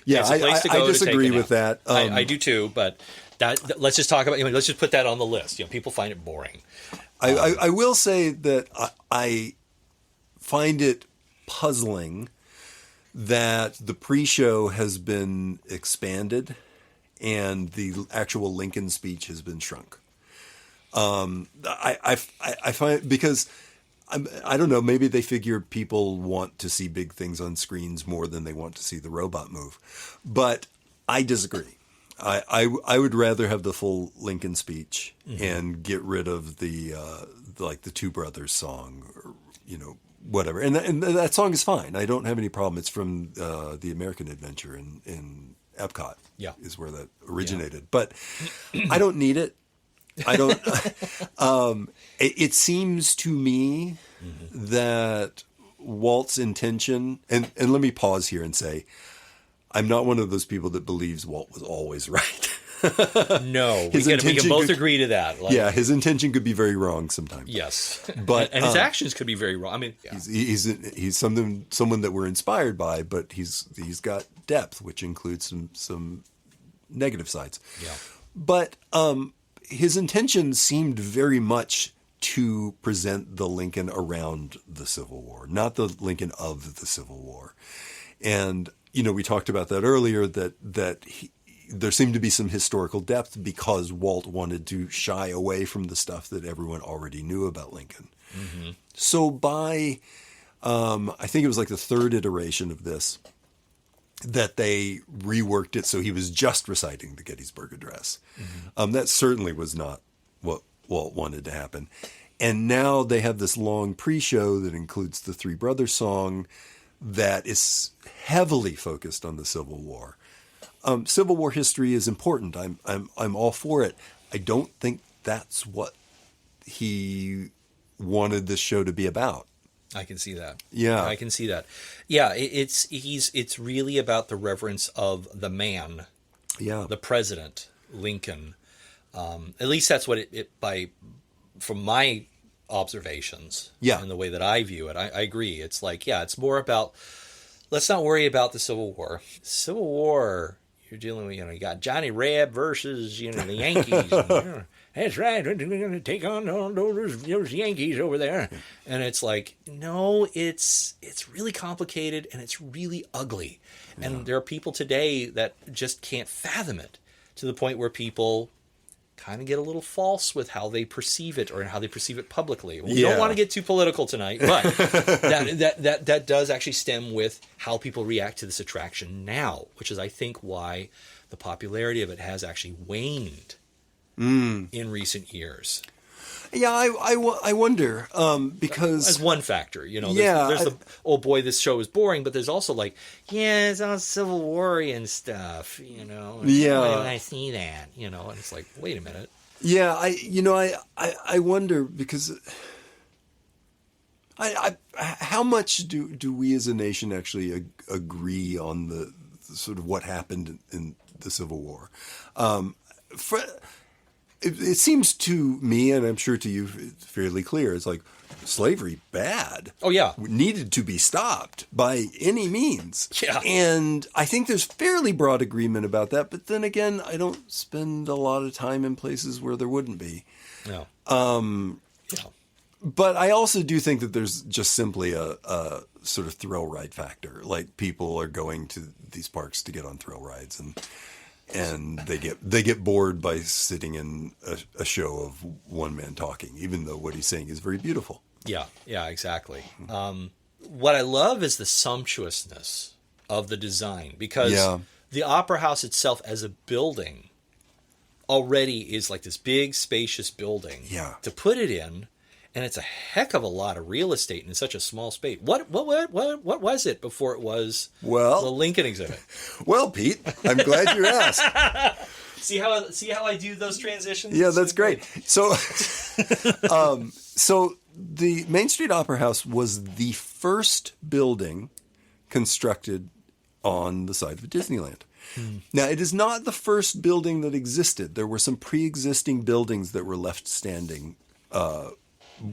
Yeah, I disagree with that. I do too, but let's just talk about. Let's just put that on the list. People find it boring. I will say that I find it puzzling that the pre-show has been expanded and the actual Lincoln speech has been shrunk. I find, because I don't know, maybe they figure people want to see big things on screens more than they want to see the robot move. But I disagree. I would rather have the full Lincoln speech and get rid of the Two Brothers song, or whatever. And that song is fine. I don't have any problem. It's from the American Adventure in Epcot. Yeah, is where that originated. Yeah. But I don't need it. I don't. It seems to me that Walt's intention, and let me pause here and say, I'm not one of those people that believes Walt was always right. No, we can both agree to that. His intention could be very wrong sometimes. Yes, but and his actions could be very wrong. I mean, he's someone that we're inspired by, but he's got depth, which includes some negative sides. Yeah, but his intention seemed very much to present the Lincoln around the Civil War, not the Lincoln of the Civil War. And, we talked about that earlier, that there seemed to be some historical depth because Walt wanted to shy away from the stuff that everyone already knew about Lincoln. Mm-hmm. So by, I think it was like the third iteration of this, that they reworked it so he was just reciting the Gettysburg Address. That certainly was not what Walt wanted to happen. And now they have this long pre-show that includes the Three Brothers song that is heavily focused on the Civil War. Civil War history is important. I'm all for it. I don't think that's what he wanted this show to be about. I can see that. Yeah. I can see that. Yeah, it's really about the reverence of the man, the president, Lincoln. At least that's what from my observations and the way that I view it. I agree. It's like, it's more about, let's not worry about the Civil War. Civil War, you're dealing with, you got Johnny Reb versus, the Yankees. That's right. We're going to take on all those Yankees over there. And it's like, no, it's really complicated and it's really ugly. Yeah. And there are people today that just can't fathom it, to the point where people kind of get a little false with how they perceive it, or how they perceive it publicly. We don't want to get too political tonight, but that does actually stem with how people react to this attraction now, which is, I think, why the popularity of it has actually waned in recent years. Yeah, I wonder, because... As one factor, there's the, oh boy, this show is boring, but there's also like, it's all Civil War and stuff, and I see that, and it's like, wait a minute. Yeah, I wonder, because how much do we as a nation actually agree on the sort of what happened in the Civil War? It seems to me, and I'm sure to you, fairly clear. It's like slavery bad. Oh yeah, needed to be stopped by any means. Yeah, and I think there's fairly broad agreement about that. But then again, I don't spend a lot of time in places where there wouldn't be. No. But I also do think that there's just simply a sort of thrill ride factor. Like, people are going to these parks to get on thrill rides, and they get bored by sitting in a show of one man talking, even though what he's saying is very beautiful. Yeah, exactly. What I love is the sumptuousness of the design, because the Opera House itself as a building already is like this big, spacious building. Yeah. To put it in, and it's a heck of a lot of real estate in such a small space. What was it before it was the Lincoln exhibit? Well, Pete, I'm glad you asked. See how I do those transitions? Yeah, that's great. So, so the Main Street Opera House was the first building constructed on the site of Disneyland. Now, it is not the first building that existed. There were some pre-existing buildings that were left standing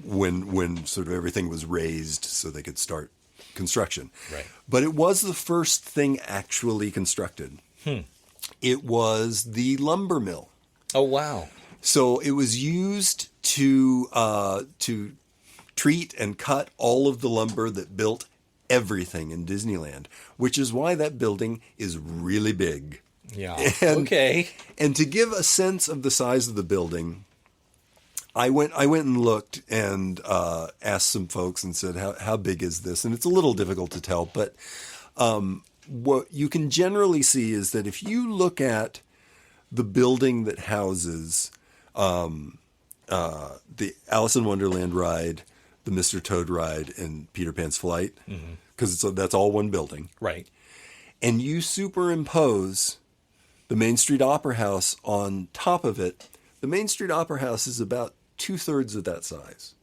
when sort of everything was raised so they could start construction. Right. But it was the first thing actually constructed. It was the lumber mill. Oh, wow. So it was used to treat and cut all of the lumber that built everything in Disneyland, which is why that building is really big. Yeah. Okay. And to give a sense of the size of the building, I went and looked and asked some folks and said, how big is this? And it's a little difficult to tell, but what you can generally see is that if you look at the building that houses the Alice in Wonderland ride, the Mr. Toad ride, and Peter Pan's Flight, because that's all one building. Right. And you superimpose the Main Street Opera House on top of it, the Main Street Opera House is about 2/3 of that size.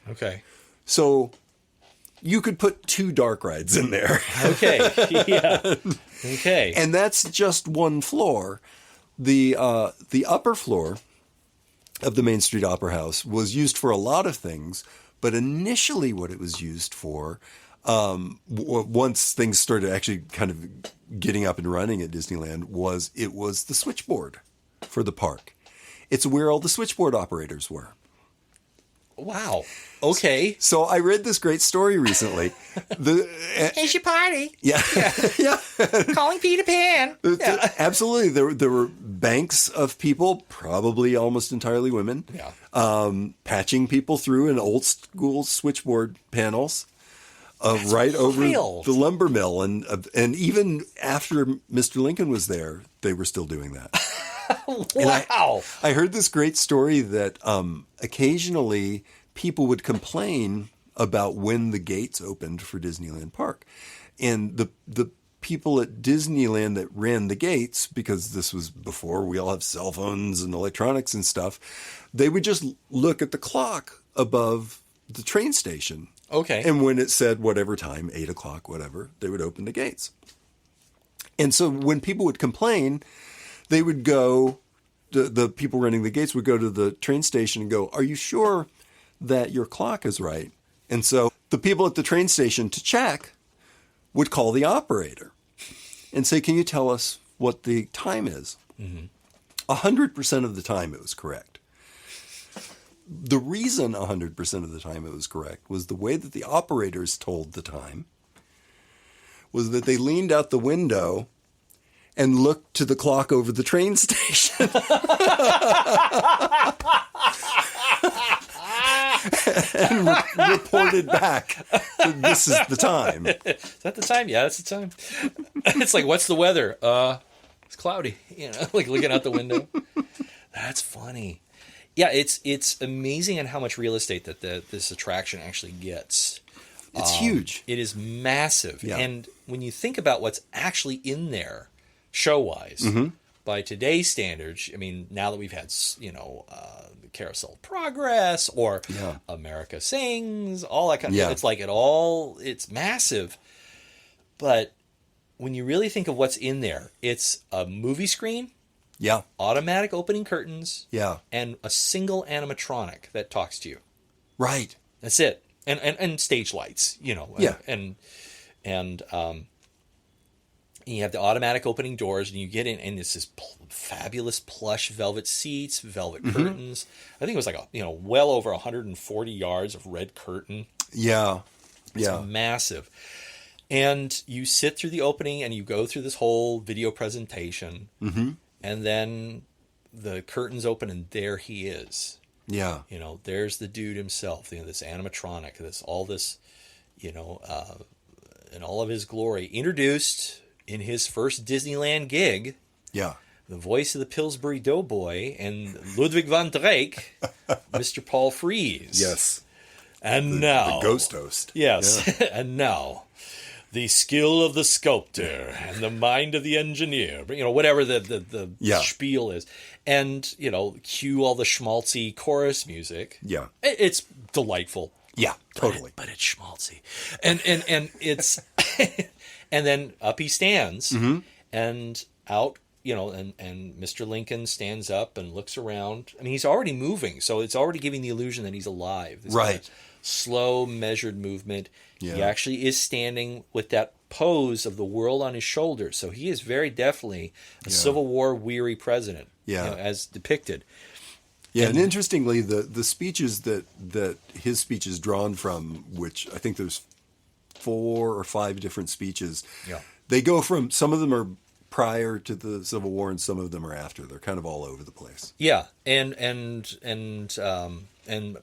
Okay. So you could put 2 dark rides in there. Okay. Yeah. Okay. And that's just one floor. The upper floor of the Main Street Opera House was used for a lot of things, but initially what it was used for, once things started actually kind of getting up and running at Disneyland, was the switchboard for the park. It's where all the switchboard operators were. Wow. Okay. So I read this great story recently. It's your party. Yeah. Yeah. Calling Peter Pan. Yeah. Absolutely. There were banks of people, probably almost entirely women, patching people through in old school switchboard panels. right over wild. the lumber mill. And even after Mr. Lincoln was there, they were still doing that. Wow. I heard this great story that occasionally people would complain about when the gates opened for Disneyland Park. And the people at Disneyland that ran the gates, because this was before we all have cell phones and electronics and stuff, they would just look at the clock above the train station. Okay. And when it said whatever time, 8 o'clock, whatever, they would open the gates. And so when people would complain, they would go, the people running the gates would go to the train station and go, "Are you sure that your clock is right?" And so the people at the train station, to check, would call the operator and say, "Can you tell us what the time is?" 100% of the time it was correct. The reason 100% of the time it was correct was the way that the operators told the time was that they leaned out the window and looked to the clock over the train station. And reported back that this is the time. Is that the time? Yeah, that's the time. It's like, what's the weather? It's cloudy. Like looking out the window. That's funny. Yeah, it's amazing on how much real estate that this attraction actually gets. It's huge. It is massive. Yeah. And when you think about what's actually in there, show-wise, by today's standards, I mean, now that we've had, Carousel Progress or America Sings, all that kind of stuff, it's like it's massive. But when you really think of what's in there, it's a movie screen, automatic opening curtains, and a single animatronic that talks to you. Right. That's it. And stage lights, and you have the automatic opening doors, and you get in, and it's this fabulous plush velvet seats, velvet curtains. I think it was like well over 140 yards of red curtain. Yeah, it's massive. And you sit through the opening, and you go through this whole video presentation, and then the curtains open, and there he is. Yeah. There's the dude himself, this animatronic, in all of his glory, introduced in his first Disneyland gig. Yeah. The voice of the Pillsbury Doughboy and Ludwig van Drake, Mr. Paul Frees. Yes. And now. The ghost host. Yes. Yeah. And now. The skill of the sculptor and the mind of the engineer, whatever the spiel is. And, cue all the schmaltzy chorus music. Yeah. It's delightful. Yeah, totally. But it's schmaltzy. And it's, and then up he stands and out, and Mr. Lincoln stands up and looks around. I mean, he's already moving, so it's already giving the illusion that he's alive. This kind of slow, measured movement. Yeah. He actually is standing with that pose of the world on his shoulders. So he is very definitely a Civil War weary president, as depicted. Yeah, and interestingly, the speeches that his speech is drawn from, which I think there's 4 or 5 different speeches, they go from, some of them are prior to the Civil War and some of them are after. They're kind of all over the place. Yeah, and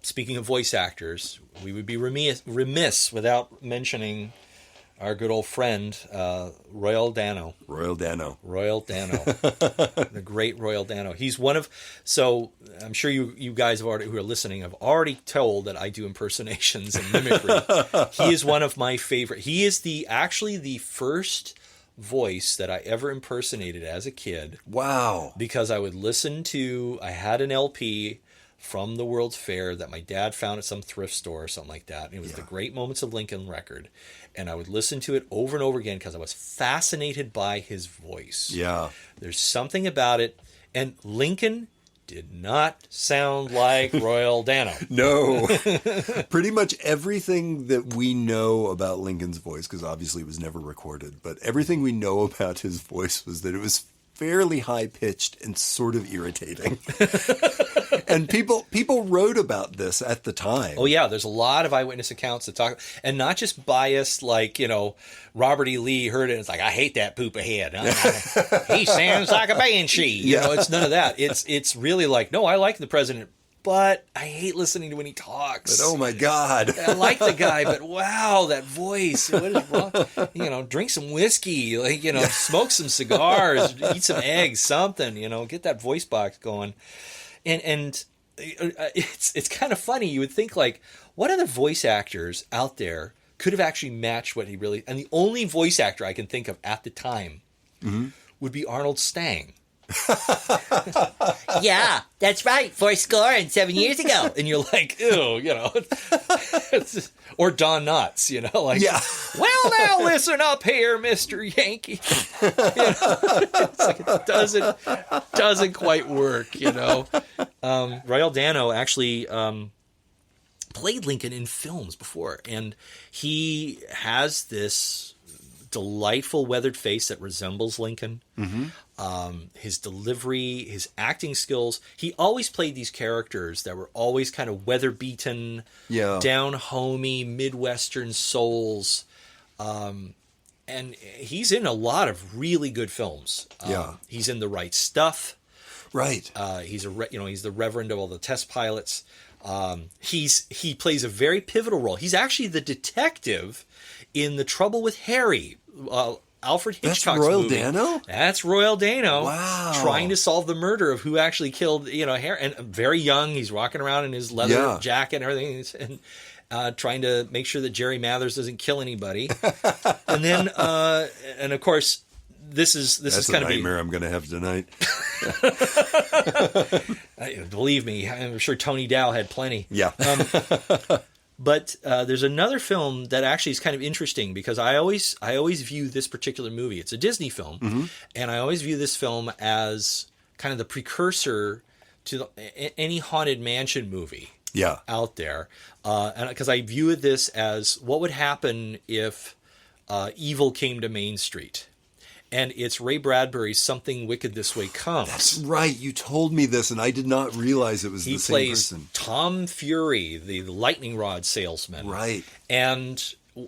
speaking of voice actors, we would be remiss without mentioning our good old friend, Royal Dano. The great Royal Dano. He's one of, so I'm sure you guys who are listening have already told that I do impersonations and mimicry. He is one of my favorite. He is actually the first voice that I ever impersonated as a kid. Wow. Because I would listen to, I had an LP from the World's Fair that my dad found at some thrift store or something like that. And it was the Great Moments of Lincoln record. And I would listen to it over and over again because I was fascinated by his voice. Yeah. There's something about it. And Lincoln did not sound like Royal Dano. No. Pretty much everything that we know about Lincoln's voice, because obviously it was never recorded, but everything we know about his voice was that it was fairly high-pitched and sort of irritating. And people wrote about this at the time. Oh, yeah. There's a lot of eyewitness accounts that talk, and not just biased, like, Robert E. Lee heard it and it's like, I hate that poop ahead. He sounds like a banshee. It's none of that. It's really like, no, I like the president but I hate listening to when he talks. But, oh my God. I like the guy, but wow, that voice. What is wrong? Drink some whiskey, smoke some cigars, eat some eggs, something, get that voice box going. And it's kind of funny. You would think, like, what other voice actors out there could have actually matched what he really... And the only voice actor I can think of at the time would be Arnold Stang. Yeah, that's right. 407 years ago. And you're like, ew, or Don Knotts, yeah. Well, now listen up here, Mr. Yankee. It's like it doesn't quite work, Royal Dano actually played Lincoln in films before, and he has this delightful weathered face that resembles Lincoln. His delivery, his acting skills. He always played these characters that were always kind of weather-beaten, down-homey, Midwestern souls. And he's in a lot of really good films. He's in The Right Stuff. Right. He's the Reverend of all the test pilots. He plays a very pivotal role. He's actually the detective in The Trouble with Harry, Alfred Hitchcock's movie. That's Royal Dano? That's Royal Dano. Wow. Trying to solve the murder of who actually killed, Harry. And very young, he's walking around in his leather jacket and everything, and trying to make sure that Jerry Mathers doesn't kill anybody. And then, and of course, this is kind of a nightmare I'm going to have tonight. Believe me, I'm sure Tony Dow had plenty. Yeah. But there's another film that actually is kind of interesting, because I always view this particular movie. It's a Disney film, and I always view this film as kind of the precursor to any Haunted Mansion movie out there. And because I view this as what would happen if evil came to Main Street. And it's Ray Bradbury's Something Wicked This Way Comes. That's right. You told me this, and I did not realize it was the same person. He plays Tom Fury, the lightning rod salesman. Right. And,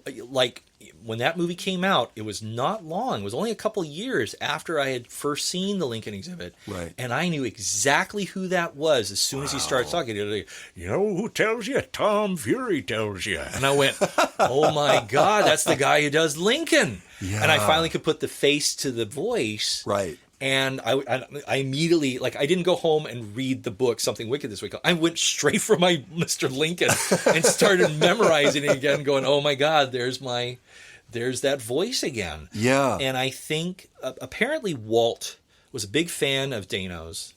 like, when that movie came out, it was not long. It was only a couple years after I had first seen the Lincoln exhibit. Right. And I knew exactly who that was as soon as he started talking. Like, who tells you? Tom Fury tells you. And I went, oh my God, that's the guy who does Lincoln. Yeah. And I finally could put the face to the voice. Right. And I immediately, like, I didn't go home and read the book, Something Wicked This Week. I went straight for my Mr. Lincoln and started memorizing it again, going, oh my God, there's that voice again. Yeah. And I think apparently Walt was a big fan of Dano's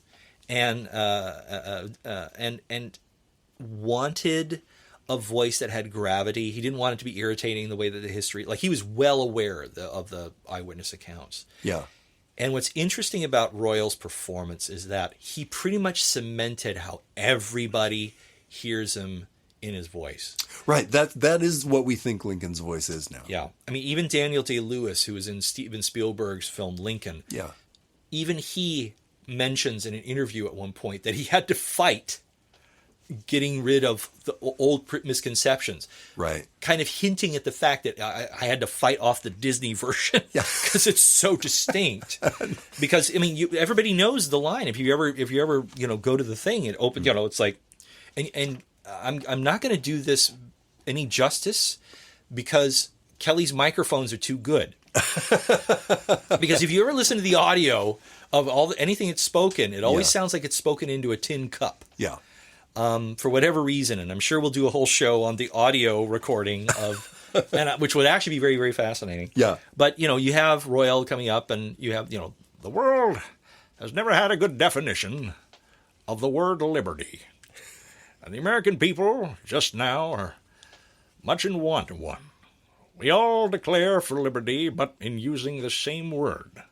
and wanted a voice that had gravity. He didn't want it to be irritating the way that the history, like, he was well aware of the eyewitness accounts. Yeah. And what's interesting about Royal's performance is that he pretty much cemented how everybody hears him in his voice. Right. That is what we think Lincoln's voice is now. Yeah. I mean, even Daniel Day-Lewis, who was in Steven Spielberg's film Lincoln, even he mentions in an interview at one point that he had to fight getting rid of the old misconceptions. Right. Kind of hinting at the fact that I had to fight off the Disney version because it's so distinct. Because, I mean, everybody knows the line. If you ever go to the thing, it opens, it's like, and I'm not going to do this any justice because Kelly's microphones are too good. Because if you ever listen to the audio of anything that's spoken, it always sounds like it's spoken into a tin cup. Yeah. For whatever reason, and I'm sure we'll do a whole show on the audio recording of, which would actually be very, very fascinating. Yeah. But, you have Royal coming up, and you have, the world has never had a good definition of the word liberty. And the American people, just now, are much in want of one. We all declare for liberty, but in using the same word,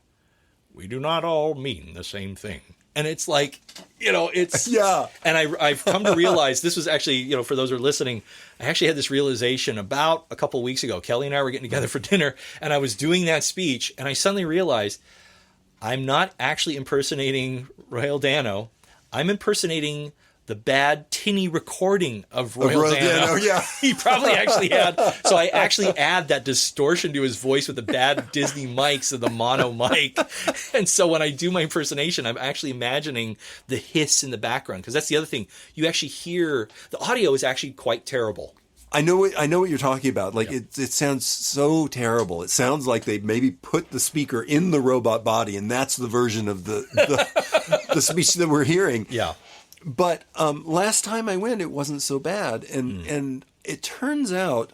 we do not all mean the same thing. And it's like, it's... Yeah. And I've come to realize, this was actually, for those who are listening, I actually had this realization about a couple of weeks ago. Kelly and I were getting together for dinner, and I was doing that speech, and I suddenly realized I'm not actually impersonating Royal Dano. I'm impersonating the bad tinny recording of Royal, Royal Dano. Dano, yeah. He probably actually had. So I actually add that distortion to his voice with the bad Disney mics and the mono mic. And so when I do my impersonation, I'm actually imagining the hiss in the background, because that's the other thing. You actually hear the audio is actually quite terrible. I know what you're talking about. Like it sounds so terrible. It sounds like they maybe put the speaker in the robot body, and that's the version of the speech that we're hearing. Yeah. But last time I went, it wasn't so bad, and it turns out,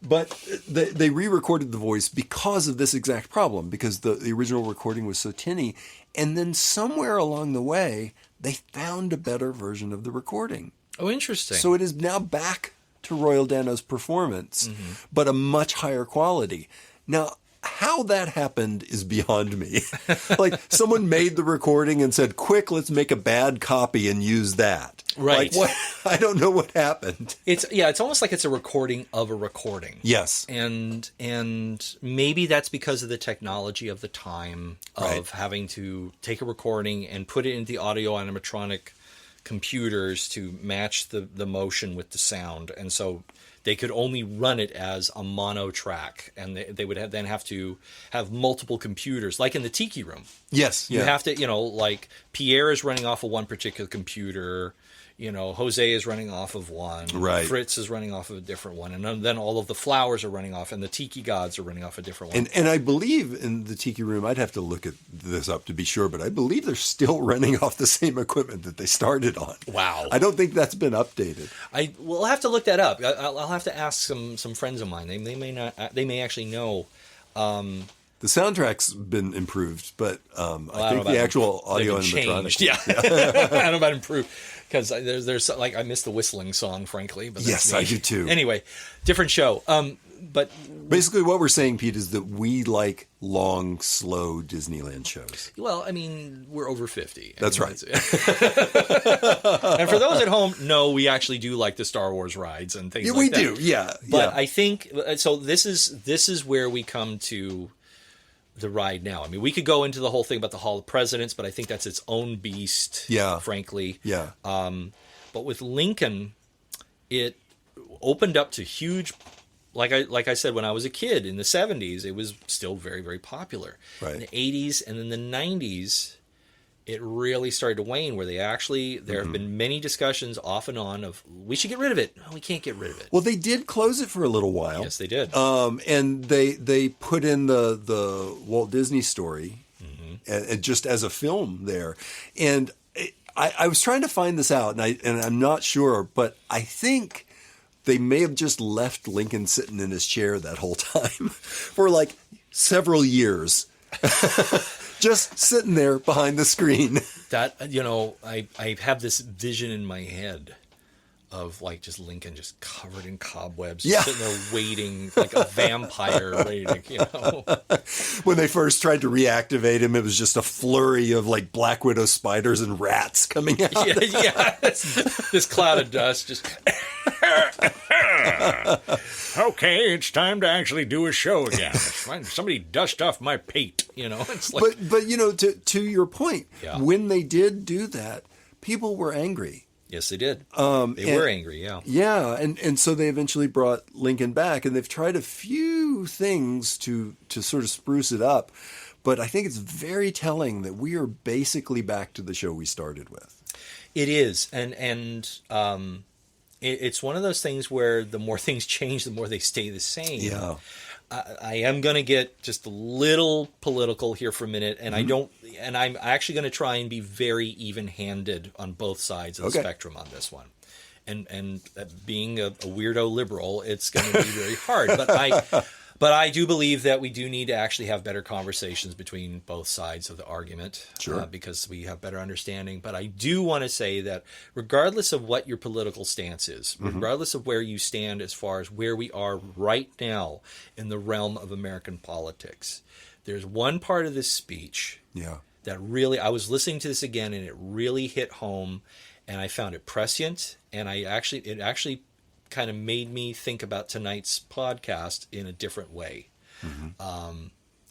but they re-recorded the voice because of this exact problem, because the original recording was so tinny, and then somewhere along the way they found a better version of the recording. Oh, interesting. So it is now back to Royal Dano's performance, but a much higher quality. Now, how that happened is beyond me. Like, someone made the recording and said, quick, let's make a bad copy and use that. Right. Like, what? I don't know what happened. It's almost like it's a recording of a recording. Yes. And maybe that's because of the technology of the time of having to take a recording and put it into the audio animatronic computers to match the motion with the sound, and so they could only run it as a mono track, and they would then have to have multiple computers, like in the Tiki Room. Yes. You have to, like Pierre is running off of one particular computer, Jose is running off of one, right. Fritz is running off of a different one, and then all of the flowers are running off, and the Tiki gods are running off a different one. And I believe in the Tiki Room, I'd have to look at this up to be sure, but I believe they're still running off the same equipment that they started on. Wow. I don't think that's been updated. We'll have to look that up. I'll have to ask some friends of mine. They may not. They may actually know. The soundtrack's been improved, but I think the actual audio animatronics. Yeah. I don't know about improved, because there's like, I miss the whistling song, frankly. But yes, I do too. Anyway, different show. But basically, what we're saying, Pete, is that we like long, slow Disneyland shows. Well, I mean, we're over 50. That's right. And for those at home, no, we actually do like the Star Wars rides and things like that. We do, yeah. But I think so. This is where we come to the ride now. I mean, we could go into the whole thing about the Hall of Presidents, but I think that's its own beast. Yeah. Frankly. Yeah. But with Lincoln, it opened up to huge. Like I said, when I was a kid in the 70s, it was still very, very popular. Right. In the 80s and then the 90s, it really started to wane, where there have been many discussions off and on of, we should get rid of it. No, we can't get rid of it. Well, they did close it for a little while. Yes, they did. And they put in the Walt Disney Story and just as a film there. And I was trying to find this out, and I'm not sure, but I think they may have just left Lincoln sitting in his chair that whole time for like several years. Just sitting there behind the screen. That, I have this vision in my head of like just Lincoln just covered in cobwebs, just sitting there waiting like a vampire ready to, When they first tried to reactivate him, it was just a flurry of like Black Widow spiders and rats coming out. Yeah. This cloud of dust just... Okay, it's time to actually do a show again. Somebody dust off my pate, It's like... But to your point, when they did do that, people were angry. Yes, they did. They were angry, yeah. Yeah, and so they eventually brought Lincoln back, and they've tried a few things to sort of spruce it up. But I think it's very telling that we are basically back to the show we started with. It is, and it's one of those things where the more things change, the more they stay the same. Yeah. I am going to get just a little political here for a minute, and I'm actually going to try and be very even-handed on both sides of the spectrum on this one. And being a weirdo liberal, it's going to be very hard. But I do believe that we do need to actually have better conversations between both sides of the argument, because we have better understanding. But I do want to say that regardless of what your political stance is, regardless of where you stand as far as where we are right now in the realm of American politics, there's one part of this speech that really, I was listening to this again, and it really hit home, and I found it prescient, and it actually kind of made me think about tonight's podcast in a different way.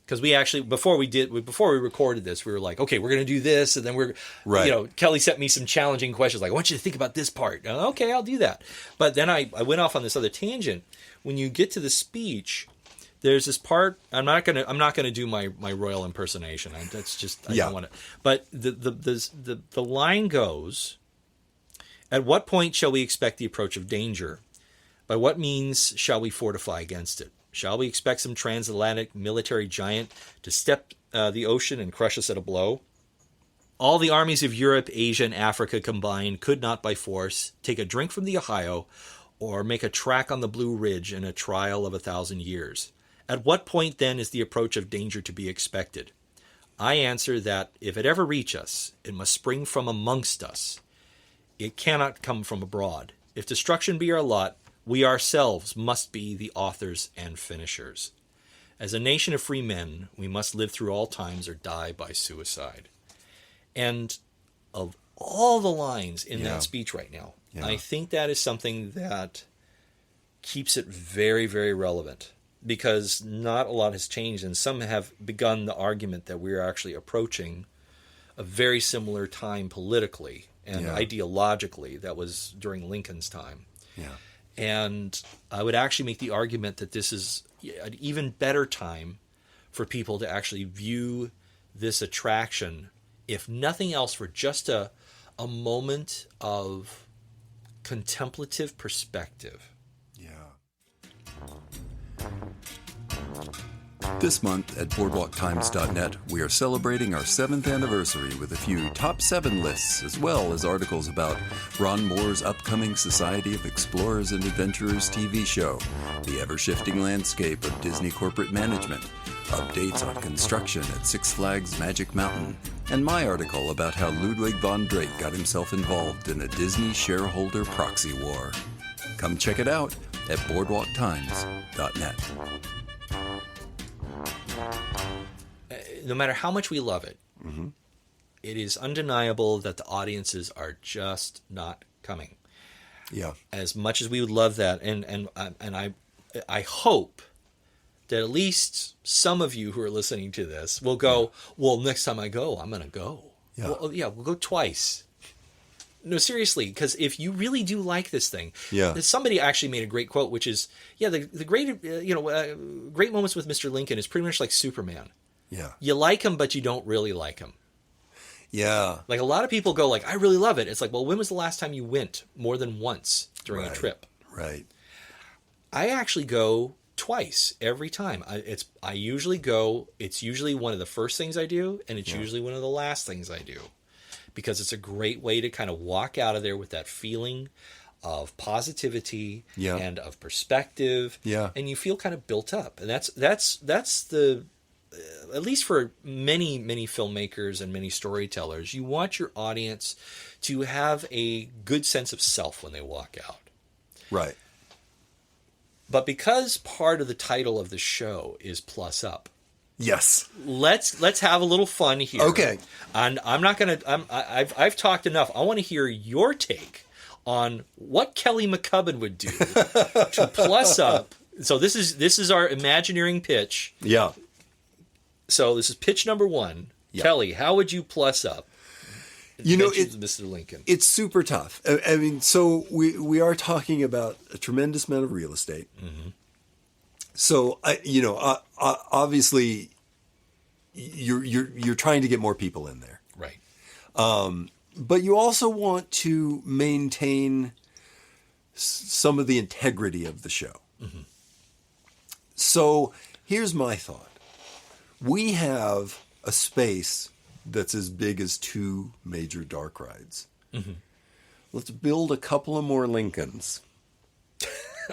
Because we actually, before we recorded this, we were like, okay, we're going to do this. And then Kelly sent me some challenging questions. Like, I want you to think about this part. Okay, I'll do that. But then I went off on this other tangent. When you get to the speech, there's this part. I'm not gonna do my royal impersonation. I don't want to. But the line goes, at what point shall we expect the approach of danger? By what means shall we fortify against it? Shall we expect some transatlantic military giant to step the ocean and crush us at a blow? All the armies of Europe, Asia, and Africa combined could not by force take a drink from the Ohio or make a track on the Blue Ridge in a trial of 1,000 years. At what point, then, is the approach of danger to be expected? I answer that if it ever reach us, it must spring from amongst us. It cannot come from abroad. If destruction be our lot, we ourselves must be the authors and finishers. As a nation of free men, we must live through all times or die by suicide. And of all the lines in that speech right now, I think that is something that keeps it very, very relevant, because not a lot has changed, and some have begun the argument that we're actually approaching a very similar time politically and ideologically that was during Lincoln's time. Yeah. And I would actually make the argument that this is an even better time for people to actually view this attraction, if nothing else, for just a moment of contemplative perspective. This month at BoardwalkTimes.net, we are celebrating our 7th anniversary with a few top 7 lists, as well as articles about Ron Moore's upcoming Society of Explorers and Adventurers TV show, the ever-shifting landscape of Disney corporate management, updates on construction at Six Flags Magic Mountain, and my article about how Ludwig von Drake got himself involved in a Disney shareholder proxy war. Come check it out at BoardwalkTimes.net. No matter how much we love it, it is undeniable that the audiences are just not coming. Yeah. As much as we would love that, and I hope that at least some of you who are listening to this will go, well, next time I go, I'm going to go. Yeah. Well, we'll go twice. No, seriously, because if you really do like this thing, somebody actually made a great quote, which is, the great, great moments with Mr. Lincoln is pretty much like Superman. Yeah, you like him, but you don't really like him. Yeah, like a lot of people go, like, I really love it. It's like, well, when was the last time you went more than once during a trip? Right. I actually go twice every time. I usually go. It's usually one of the first things I do, and it's usually one of the last things I do. Because it's a great way to kind of walk out of there with that feeling of positivity and of perspective, and you feel kind of built up. And that's the, at least for many filmmakers and many storytellers, you want your audience to have a good sense of self when they walk out. Right. But because part of the title of the show is Plus Up. Yes. Let's have a little fun here. Okay. And I'm not going to I've talked enough. I want to hear your take on what Kelly McCubbin would do to plus up. So this is our Imagineering pitch. Yeah. So this is pitch number 1. Yeah. Kelly, how would you plus up? Mr. Lincoln. It's super tough. I mean, so we are talking about a tremendous amount of real estate. Mm-hmm. So obviously, you're trying to get more people in there, right? But you also want to maintain some of the integrity of the show. Mm-hmm. So here's my thought: we have a space that's as big as 2 major dark rides. Mm-hmm. Let's build a couple of more Lincolns.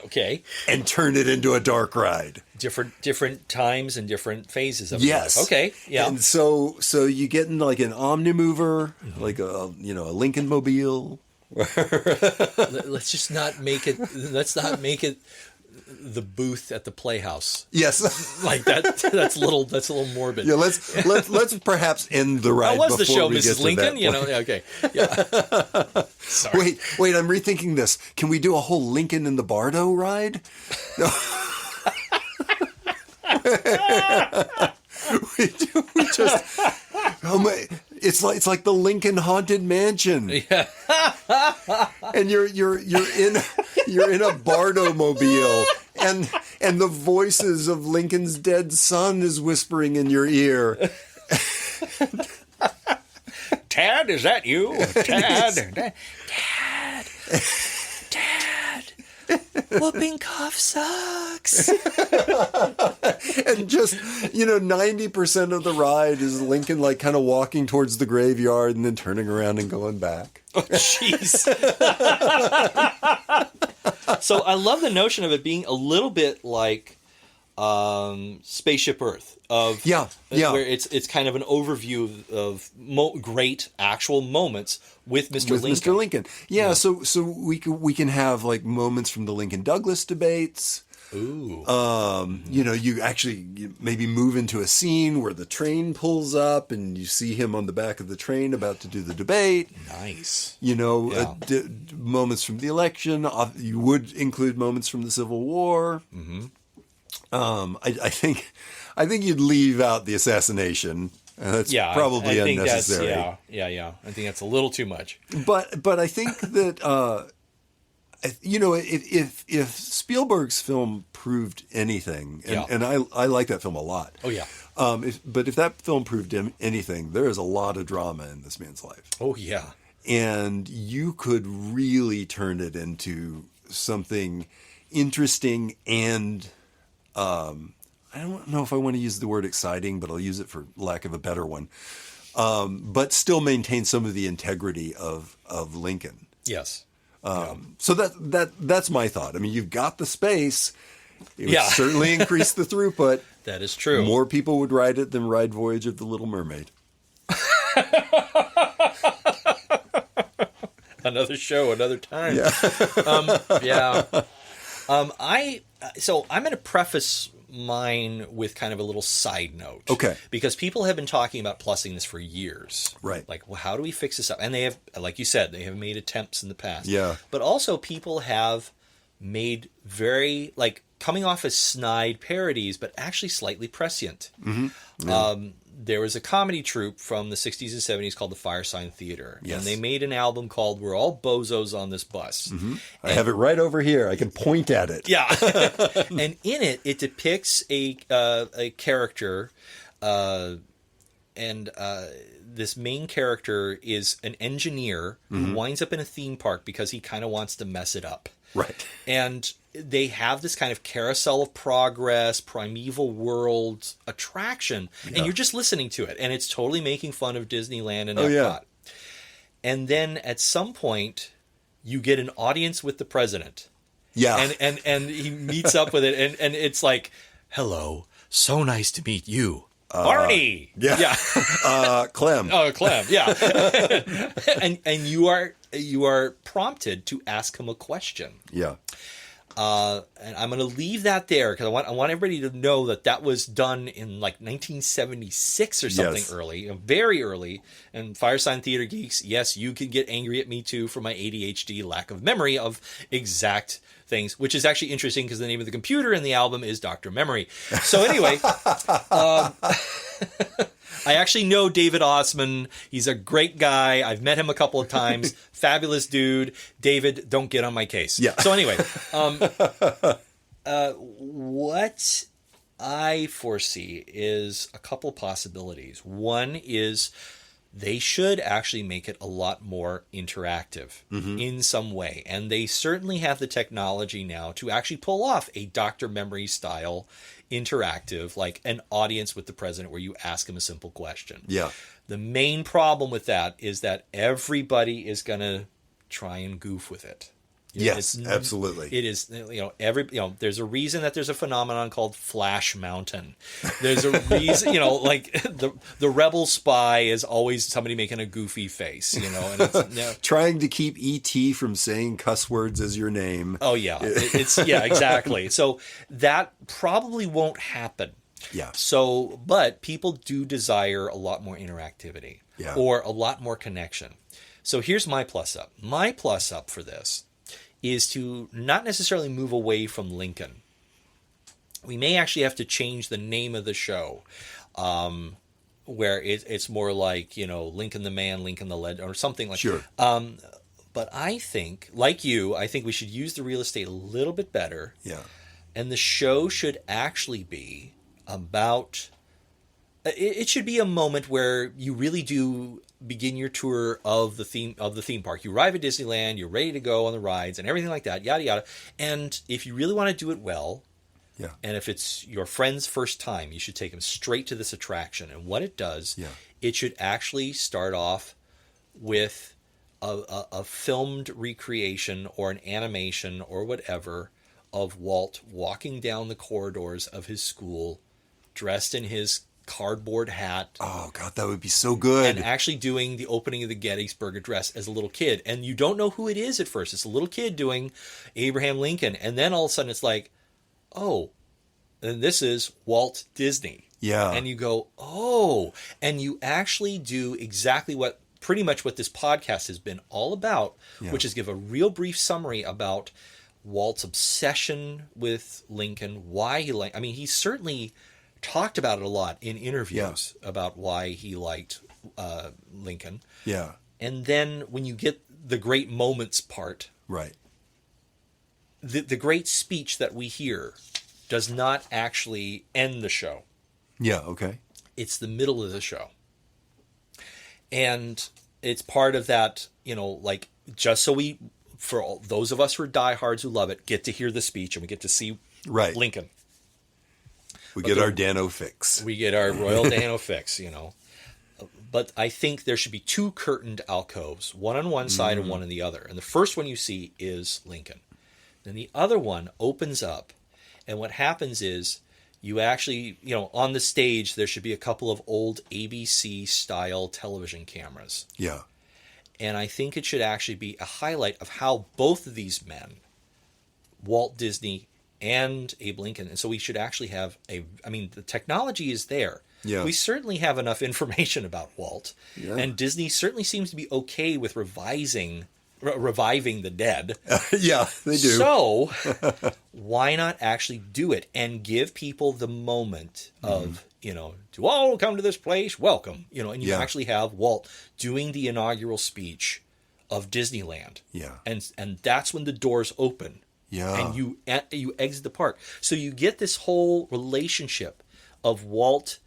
Okay. And turn it into a dark ride. Different times and different phases of life. Okay. Yeah. And so you get in like an Omnimover, like a Lincoln Mobile. Let's not make it the booth at the Playhouse. Yes. Like that's a little morbid. Yeah, let's perhaps end the ride. How was the show, Mrs. Lincoln? Okay. Yeah. Sorry. Wait, I'm rethinking this. Can we do a whole Lincoln in the Bardo ride? we just, oh my, it's like the Lincoln Haunted Mansion. Yeah. And you're in a Bardo-mobile, and the voices of Lincoln's dead son is whispering in your ear. Tad, is that you? Tad. Whooping cough sucks. And just, 90% of the ride is Lincoln like kind of walking towards the graveyard and then turning around and going back. Oh, jeez. So I love the notion of it being a little bit like Spaceship Earth. Where it's kind of an overview of great actual moments with Mr. Lincoln. Yeah, yeah. So we can have like moments from the Lincoln Douglas debates. Ooh. You actually maybe move into a scene where the train pulls up and you see him on the back of the train about to do the debate. Nice. Moments from the election. You would include moments from the Civil War. Mm-hmm. I think you'd leave out the assassination. That's probably unnecessary. Yeah. I think that's a little too much. But I think that if Spielberg's film proved anything, and I like that film a lot. Oh yeah. But if that film proved anything, there is a lot of drama in this man's life. Oh yeah. And you could really turn it into something interesting and. I don't know if I want to use the word exciting, but I'll use it for lack of a better one. But still maintain some of the integrity of Lincoln. Yes. So that's my thought. I mean, you've got the space. It would certainly increase the throughput. That is true. More people would ride it than ride Voyage of the Little Mermaid. Another show, another time. Yeah. So I'm going to preface mine with kind of a little side note. Okay. Because people have been talking about plussing this for years. Right. Like, well, how do we fix this up? And they have, like you said, they have made attempts in the past. Yeah. But also people have made very, coming off as snide parodies, but actually slightly prescient. Mm-hmm. Yeah. There was a comedy troupe from the 60s and 70s called the Firesign Theater. Yes. And they made an album called We're All Bozos on This Bus. Mm-hmm. I have it right over here. I can point at it. Yeah. And in it depicts a character, and this main character is an engineer who winds up in a theme park because he kind of wants to mess it up. Right. And they have this kind of carousel of progress, primeval world attraction, and you're just listening to it, and it's totally making fun of Disneyland and Epcot. Yeah. And then at some point, you get an audience with the president. Yeah. And he meets up with it, and it's like, hello, so nice to meet you. Barney! Yeah. Clem. Oh, Clem, yeah. and you are prompted to ask him a question. Yeah. And I'm going to leave that there because I want everybody to know that was done in 1976 or something early, very early. And Firesign Theater geeks, yes, you can get angry at me too for my ADHD lack of memory of exact things, which is actually interesting because the name of the computer in the album is Dr. Memory. So anyway, I actually know David Osman. He's a great guy. I've met him a couple of times. Fabulous dude. David, don't get on my case. Yeah. So anyway, what I foresee is a couple of possibilities. One is they should actually make it a lot more interactive in some way. And they certainly have the technology now to actually pull off a Dr. Memory style interactive, like an audience with the president where you ask him a simple question. Yeah. The main problem with that is that everybody is going to try and goof with it. Yes, absolutely. It is, there's a reason that there's a phenomenon called Flash Mountain. There's a reason, the rebel spy is always somebody making a goofy face, and it's trying to keep E.T. from saying cuss words as your name. Oh yeah, exactly. So that probably won't happen. Yeah. So, but people do desire a lot more interactivity or a lot more connection. So here's my plus up. My plus up for this is to not necessarily move away from Lincoln. We may actually have to change the name of the show. where it's more like, Lincoln the Man, Lincoln the Legend, or something like Sure. But I think, like you, I think we should use the real estate a little bit better. Yeah. And the show should actually be about... It should be a moment where you really do begin your tour of the theme park. You arrive at Disneyland, you're ready to go on the rides and everything like that, yada yada. And if you really want to do it well, Yeah. and if it's your friend's first time, you should take them straight to this attraction. And what it does, it should actually start off with a filmed recreation or an animation or whatever of Walt walking down the corridors of his school, dressed in his cardboard hat. Oh, God, that would be so good. And actually doing the opening of the Gettysburg Address as a little kid. And you don't know who it is at first. It's a little kid doing Abraham Lincoln. And then all of a sudden it's like, oh, and this is Walt Disney. Yeah. And you go, oh, and you actually do exactly pretty much what this podcast has been all about, which is give a real brief summary about Walt's obsession with Lincoln, why he liked... I mean, he certainly talked about it a lot in interviews about why he liked Lincoln. Yeah. And then when you get the great moments part... Right. The great speech that we hear does not actually end the show. Yeah, okay. It's the middle of the show. And it's part of that, just so for all, those of us who are diehards who love it, get to hear the speech and we get to see Lincoln. We get our Dano fix. We get our Royal Dano fix, But I think there should be two curtained alcoves, one on one side and one on the other. And the first one you see is Lincoln. Then the other one opens up. And what happens is, you actually, on the stage, there should be a couple of old ABC-style television cameras. Yeah. And I think it should actually be a highlight of how both of these men, Walt Disney and Abe Lincoln, and so we should actually have the technology is there. Yeah. We certainly have enough information about Walt. Yeah. And Disney certainly seems to be okay with reviving the dead. Yeah, they do. So why not actually do it and give people the moment of, to all come to this place, welcome, and you actually have Walt doing the inaugural speech of Disneyland. Yeah. And that's when the doors open. Yeah. And you exit the park. So you get this whole relationship of Walt.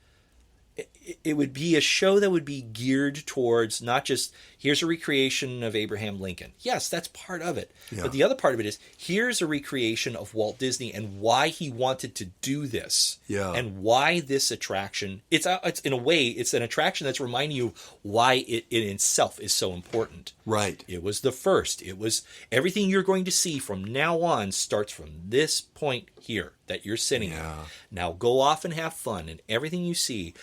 It would be a show that would be geared towards not just, here's a recreation of Abraham Lincoln. Yes, that's part of it. Yeah. But the other part of it is, here's a recreation of Walt Disney and why he wanted to do this. Yeah. And why this attraction, it's in a way, it's an attraction that's reminding you why it in itself is so important. Right. It was the first. It was everything you're going to see from now on starts from this point here that you're sitting at. Now go off and have fun, and everything you see,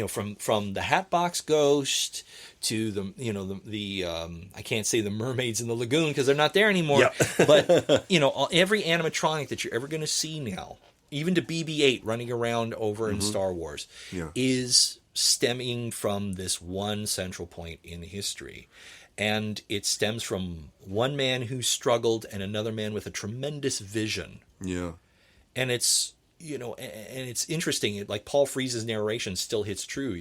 from the Hatbox Ghost to the I can't say the mermaids in the lagoon because they're not there anymore. Yeah. But every animatronic that you're ever going to see now, even to BB-8 running around over in Star Wars, is stemming from this one central point in history. And it stems from one man who struggled and another man with a tremendous vision. Yeah. And it's, and it's interesting. Like Paul Frees's narration still hits true,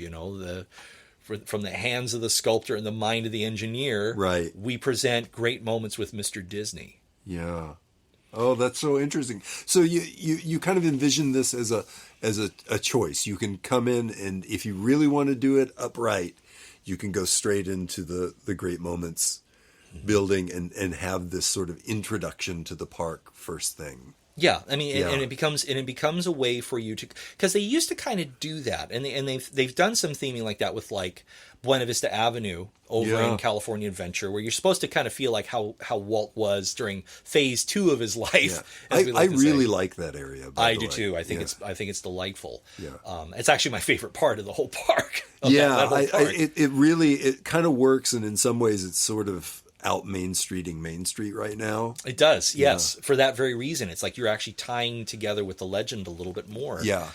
from the hands of the sculptor and the mind of the engineer. Right. We present great moments with Mr. Disney. Yeah. Oh, that's so interesting. So you kind of envision this as a choice. You can come in, and if you really want to do it upright, you can go straight into the Great Moments building and have this sort of introduction to the park first thing. Yeah, and it becomes a way for you to, because they used to kind of do that, and they've done some theming like that with like Buena Vista Avenue over in California Adventure, where you're supposed to kind of feel like how Walt was during phase 2 of his life. Yeah. I really like that area. I do too. I think it's delightful. Yeah. It's actually my favorite part of the whole park. It kind of works, and in some ways it's sort of out Main Street right now. It does, yes. For that very reason. It's like you're actually tying together with the legend a little bit more. Yeah.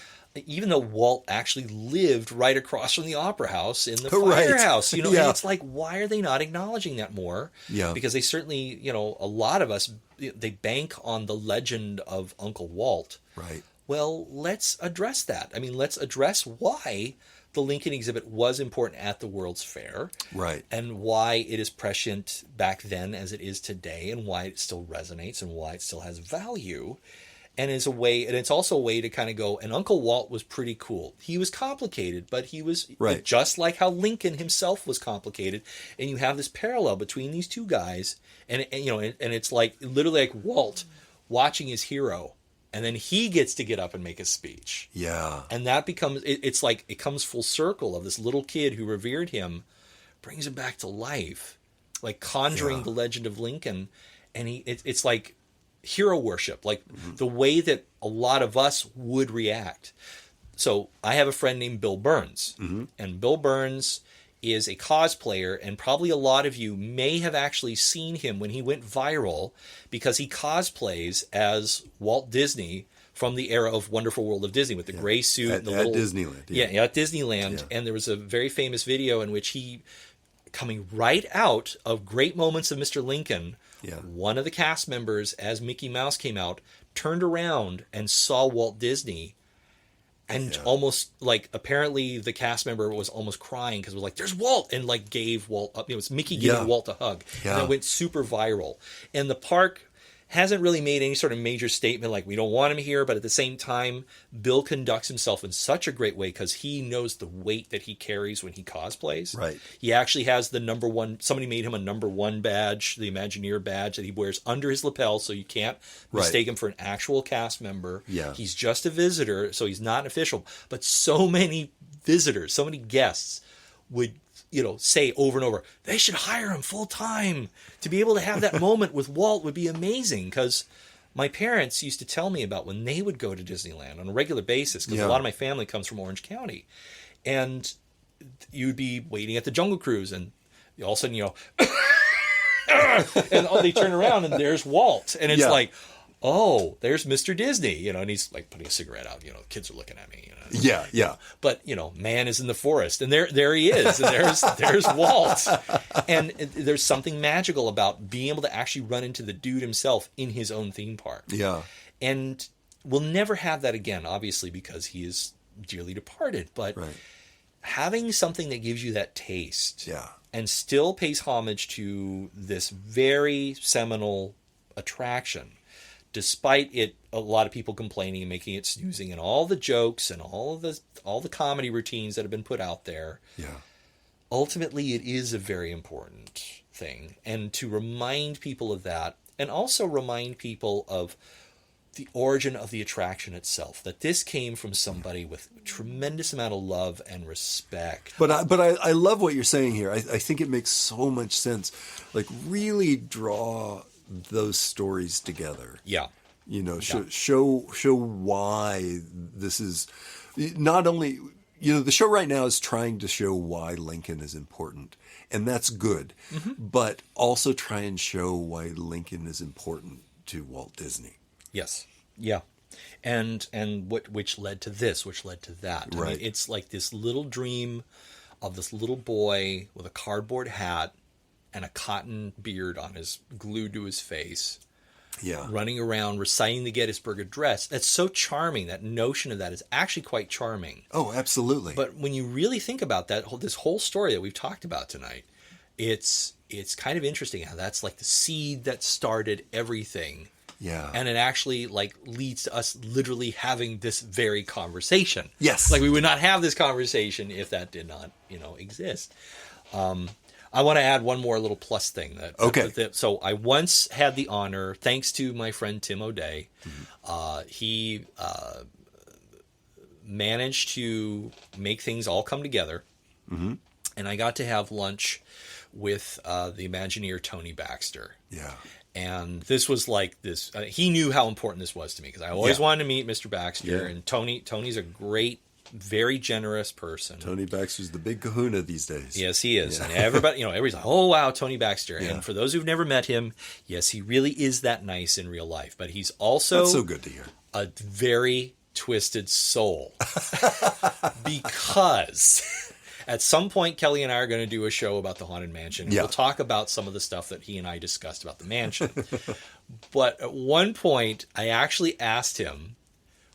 Even though Walt actually lived right across from the Opera House in the firehouse. And it's like, why are they not acknowledging that more? Yeah. Because they certainly, a lot of us, they bank on the legend of Uncle Walt. Right. well, let's address that. I mean, let's address why the Lincoln exhibit was important at the World's Fair. Right. And why it is prescient back then as it is today, and why it still resonates, and why it still has value. And it's also a way to kind of go, and Uncle Walt was pretty cool. He was complicated, but he was just like how Lincoln himself was complicated. And you have this parallel between these two guys, and it's like literally like Walt watching his hero, and then he gets to get up and make a speech. Yeah. And that becomes, it's like it comes full circle of this little kid who revered him, brings him back to life, like conjuring the legend of Lincoln. And it's like hero worship, like the way that a lot of us would react. So I have a friend named Bill Burns, and Bill Burns is a cosplayer, and probably a lot of you may have actually seen him when he went viral because he cosplays as Walt Disney from the era of Wonderful World of Disney with the gray suit and the little Disneyland. Yeah, at Disneyland. Yeah. And there was a very famous video in which he, coming right out of Great Moments of Mr. Lincoln, one of the cast members, as Mickey Mouse came out, turned around and saw Walt Disney, and almost like, apparently the cast member was almost crying because it was like, there's Walt, and like gave Walt up. It was Mickey giving Walt a hug. And it went super viral. And the park hasn't really made any sort of major statement like we don't want him here, but at the same time, Bill conducts himself in such a great way because he knows the weight that he carries when he cosplays. Right. He actually has the #1, somebody made him a #1 badge, the Imagineer badge that he wears under his lapel, so you can't mistake him for an actual cast member. Yeah. He's just a visitor, so he's not an official. But so many visitors, so many guests would say over and over, they should hire him full time. To be able to have that moment with Walt would be amazing, because my parents used to tell me about when they would go to Disneyland on a regular basis, because a lot of my family comes from Orange County. And you'd be waiting at the Jungle Cruise, and all of a sudden, and they turn around and there's Walt. And it's like, oh, there's Mr. Disney, and he's like putting a cigarette out, kids are looking at me, Yeah. But, man is in the forest, and there he is, and there's Walt. And there's something magical about being able to actually run into the dude himself in his own theme park. Yeah. And we'll never have that again, obviously, because he is dearly departed. But having something that gives you that taste and still pays homage to this very seminal attraction, despite it, a lot of people complaining and making it snoozing, and all the jokes and all the comedy routines that have been put out there. Yeah. Ultimately, it is a very important thing, and to remind people of that, and also remind people of the origin of the attraction itself, that this came from somebody with a tremendous amount of love and respect. But I love what you're saying here. I think it makes so much sense. Like, really draw those stories together. Yeah. Show why this is not only, the show right now is trying to show why Lincoln is important, and that's good, but also try and show why Lincoln is important to Walt Disney. Yes. Yeah. And which led to this, which led to that. Right. I mean, it's like this little dream of this little boy with a cardboard hat and a cotton beard glued to his face. Yeah. Running around reciting the Gettysburg Address. That's so charming. That notion of that is actually quite charming. Oh, absolutely. But when you really think about that, this whole story that we've talked about tonight, it's kind of interesting how that's like the seed that started everything. Yeah. And it actually leads to us literally having this very conversation. Yes. Like, we would not have this conversation if that did not, exist. I want to add one more little plus thing. So I once had the honor, thanks to my friend Tim O'Day, he managed to make things all come together. Mm-hmm. And I got to have lunch with the Imagineer Tony Baxter. Yeah. And this was like this. He knew how important this was to me, because I always wanted to meet Mr. Baxter. Yeah. And Tony's a great, very generous person. Tony Baxter's the big kahuna these days. Yes, he is. Yeah. And everybody's like, oh, wow, Tony Baxter. Yeah. And for those who've never met him, yes, he really is that nice in real life. But he's also That's so good to hear. A very twisted soul. Because at some point, Kelly and I are going to do a show about the Haunted Mansion. And we'll talk about some of the stuff that he and I discussed about the mansion. But at one point, I actually asked him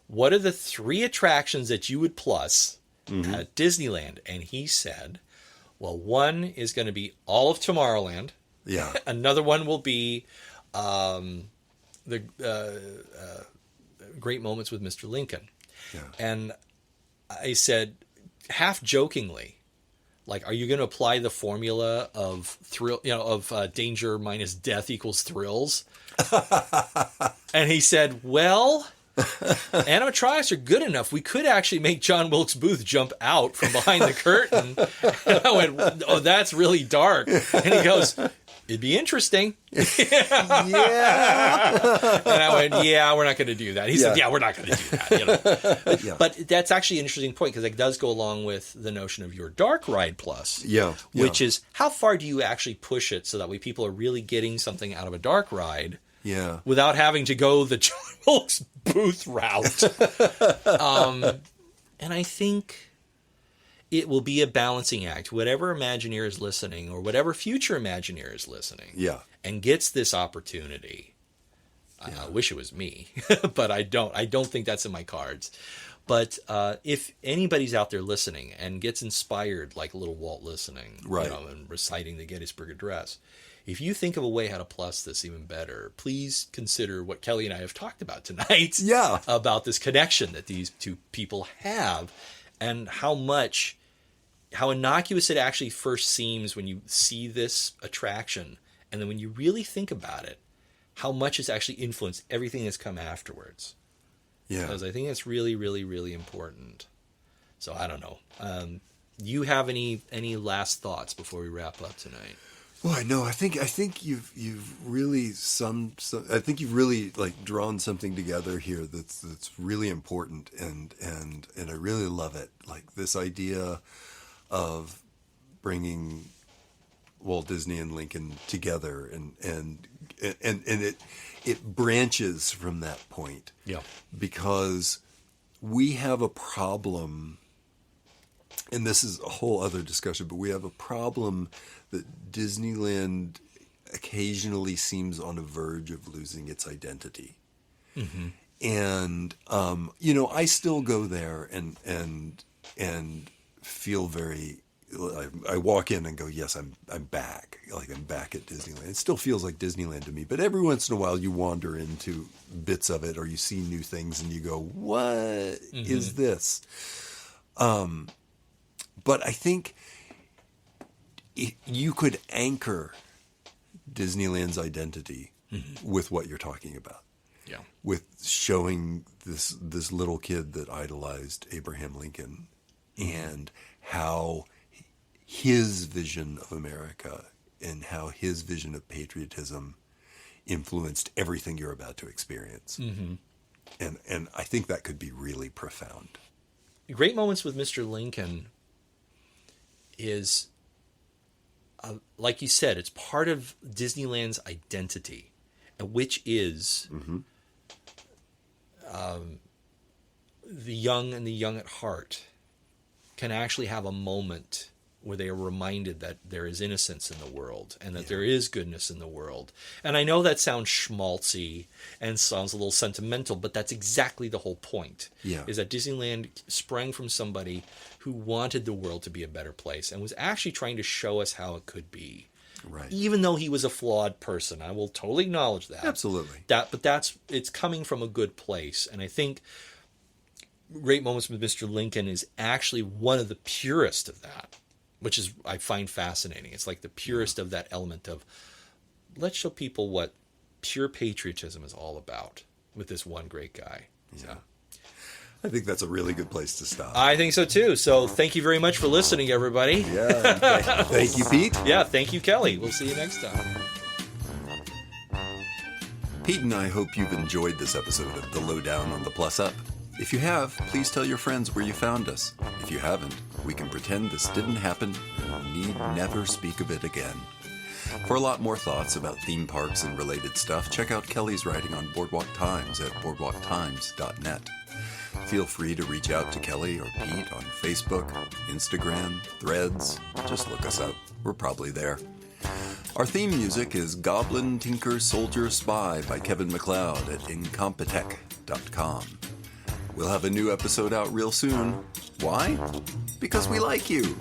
what are the 3 attractions that you would plus at Disneyland? And he said, well, one is going to be all of Tomorrowland. Yeah. Another one will be the Great Moments with Mr. Lincoln. Yeah. And I said, half jokingly, like, are you going to apply the formula of danger minus death equals thrills? And he said, well, animatronics are good enough. We could actually make John Wilkes Booth jump out from behind the curtain. And I went, oh, that's really dark. And he goes, it'd be interesting. Yeah. And I went, yeah, we're not going to do that. He said, yeah, we're not going to do that. But that's actually an interesting point, because it does go along with the notion of your dark ride plus. Yeah. Which is, how far do you actually push it so that way people are really getting something out of a dark ride? Yeah. Without having to go the John Wilkes Booth route. And I think it will be a balancing act. Whatever Imagineer is listening, or whatever future Imagineer is listening, and gets this opportunity. I wish it was me, but I don't. I don't think that's in my cards. But if anybody's out there listening and gets inspired, like little Walt listening, right, and reciting the Gettysburg Address, if you think of a way how to plus this even better, please consider what Kelly and I have talked about tonight. Yeah. About this connection that these two people have, and how innocuous it actually first seems when you see this attraction, and then when you really think about it, how much it's actually influenced everything that's come afterwards. Yeah. Because I think it's really, really, really important. So I don't know. Do you have any last thoughts before we wrap up tonight? Well, I know. I think you've really I think you've really like drawn something together here that's really important, and I really love it. Like this idea of bringing Walt Disney and Lincoln together, and it branches from that point. Yeah. Because we have a problem, and this is a whole other discussion, but we have a problem that Disneyland occasionally seems on a verge of losing its identity. Mm-hmm. And, I still go there and feel very, I walk in and go, yes, I'm back. Like I'm back at Disneyland. It still feels like Disneyland to me, but every once in a while you wander into bits of it, or you see new things and you go, what is this? But I think you could anchor Disneyland's identity with what you're talking about. Yeah. With showing this little kid that idolized Abraham Lincoln, and how his vision of America and how his vision of patriotism influenced everything you're about to experience. Mm-hmm. And I think that could be really profound. Great Moments with Mr. Lincoln is, like you said, it's part of Disneyland's identity, which is the young and the young at heart can actually have a moment where they are reminded that there is innocence in the world, and that there is goodness in the world. And I know that sounds schmaltzy and sounds a little sentimental, but that's exactly the whole point. Yeah. Is that Disneyland sprang from somebody who wanted the world to be a better place and was actually trying to show us how it could be. Right. Even though he was a flawed person. I will totally acknowledge that. Absolutely. But it's coming from a good place. And I think Great Moments with Mr. Lincoln is actually one of the purest of that, which is, I find fascinating. It's like the purest of that element of, let's show people what pure patriotism is all about with this one great guy. Yeah. So. I think that's a really good place to stop. I think so too. So thank you very much for listening, everybody. Yeah. Thank you, Pete. Yeah, thank you, Kelly. We'll see you next time. Pete and I hope you've enjoyed this episode of The Lowdown on the Plus Up. If you have, please tell your friends where you found us. If you haven't, we can pretend this didn't happen and need never speak of it again. For a lot more thoughts about theme parks and related stuff, check out Kelly's writing on Boardwalk Times at boardwalktimes.net. Feel free to reach out to Kelly or Pete on Facebook, Instagram, Threads. Just look us up. We're probably there. Our theme music is Goblin, Tinker, Soldier, Spy by Kevin MacLeod at incompetech.com. We'll have a new episode out real soon. Why? Because we like you.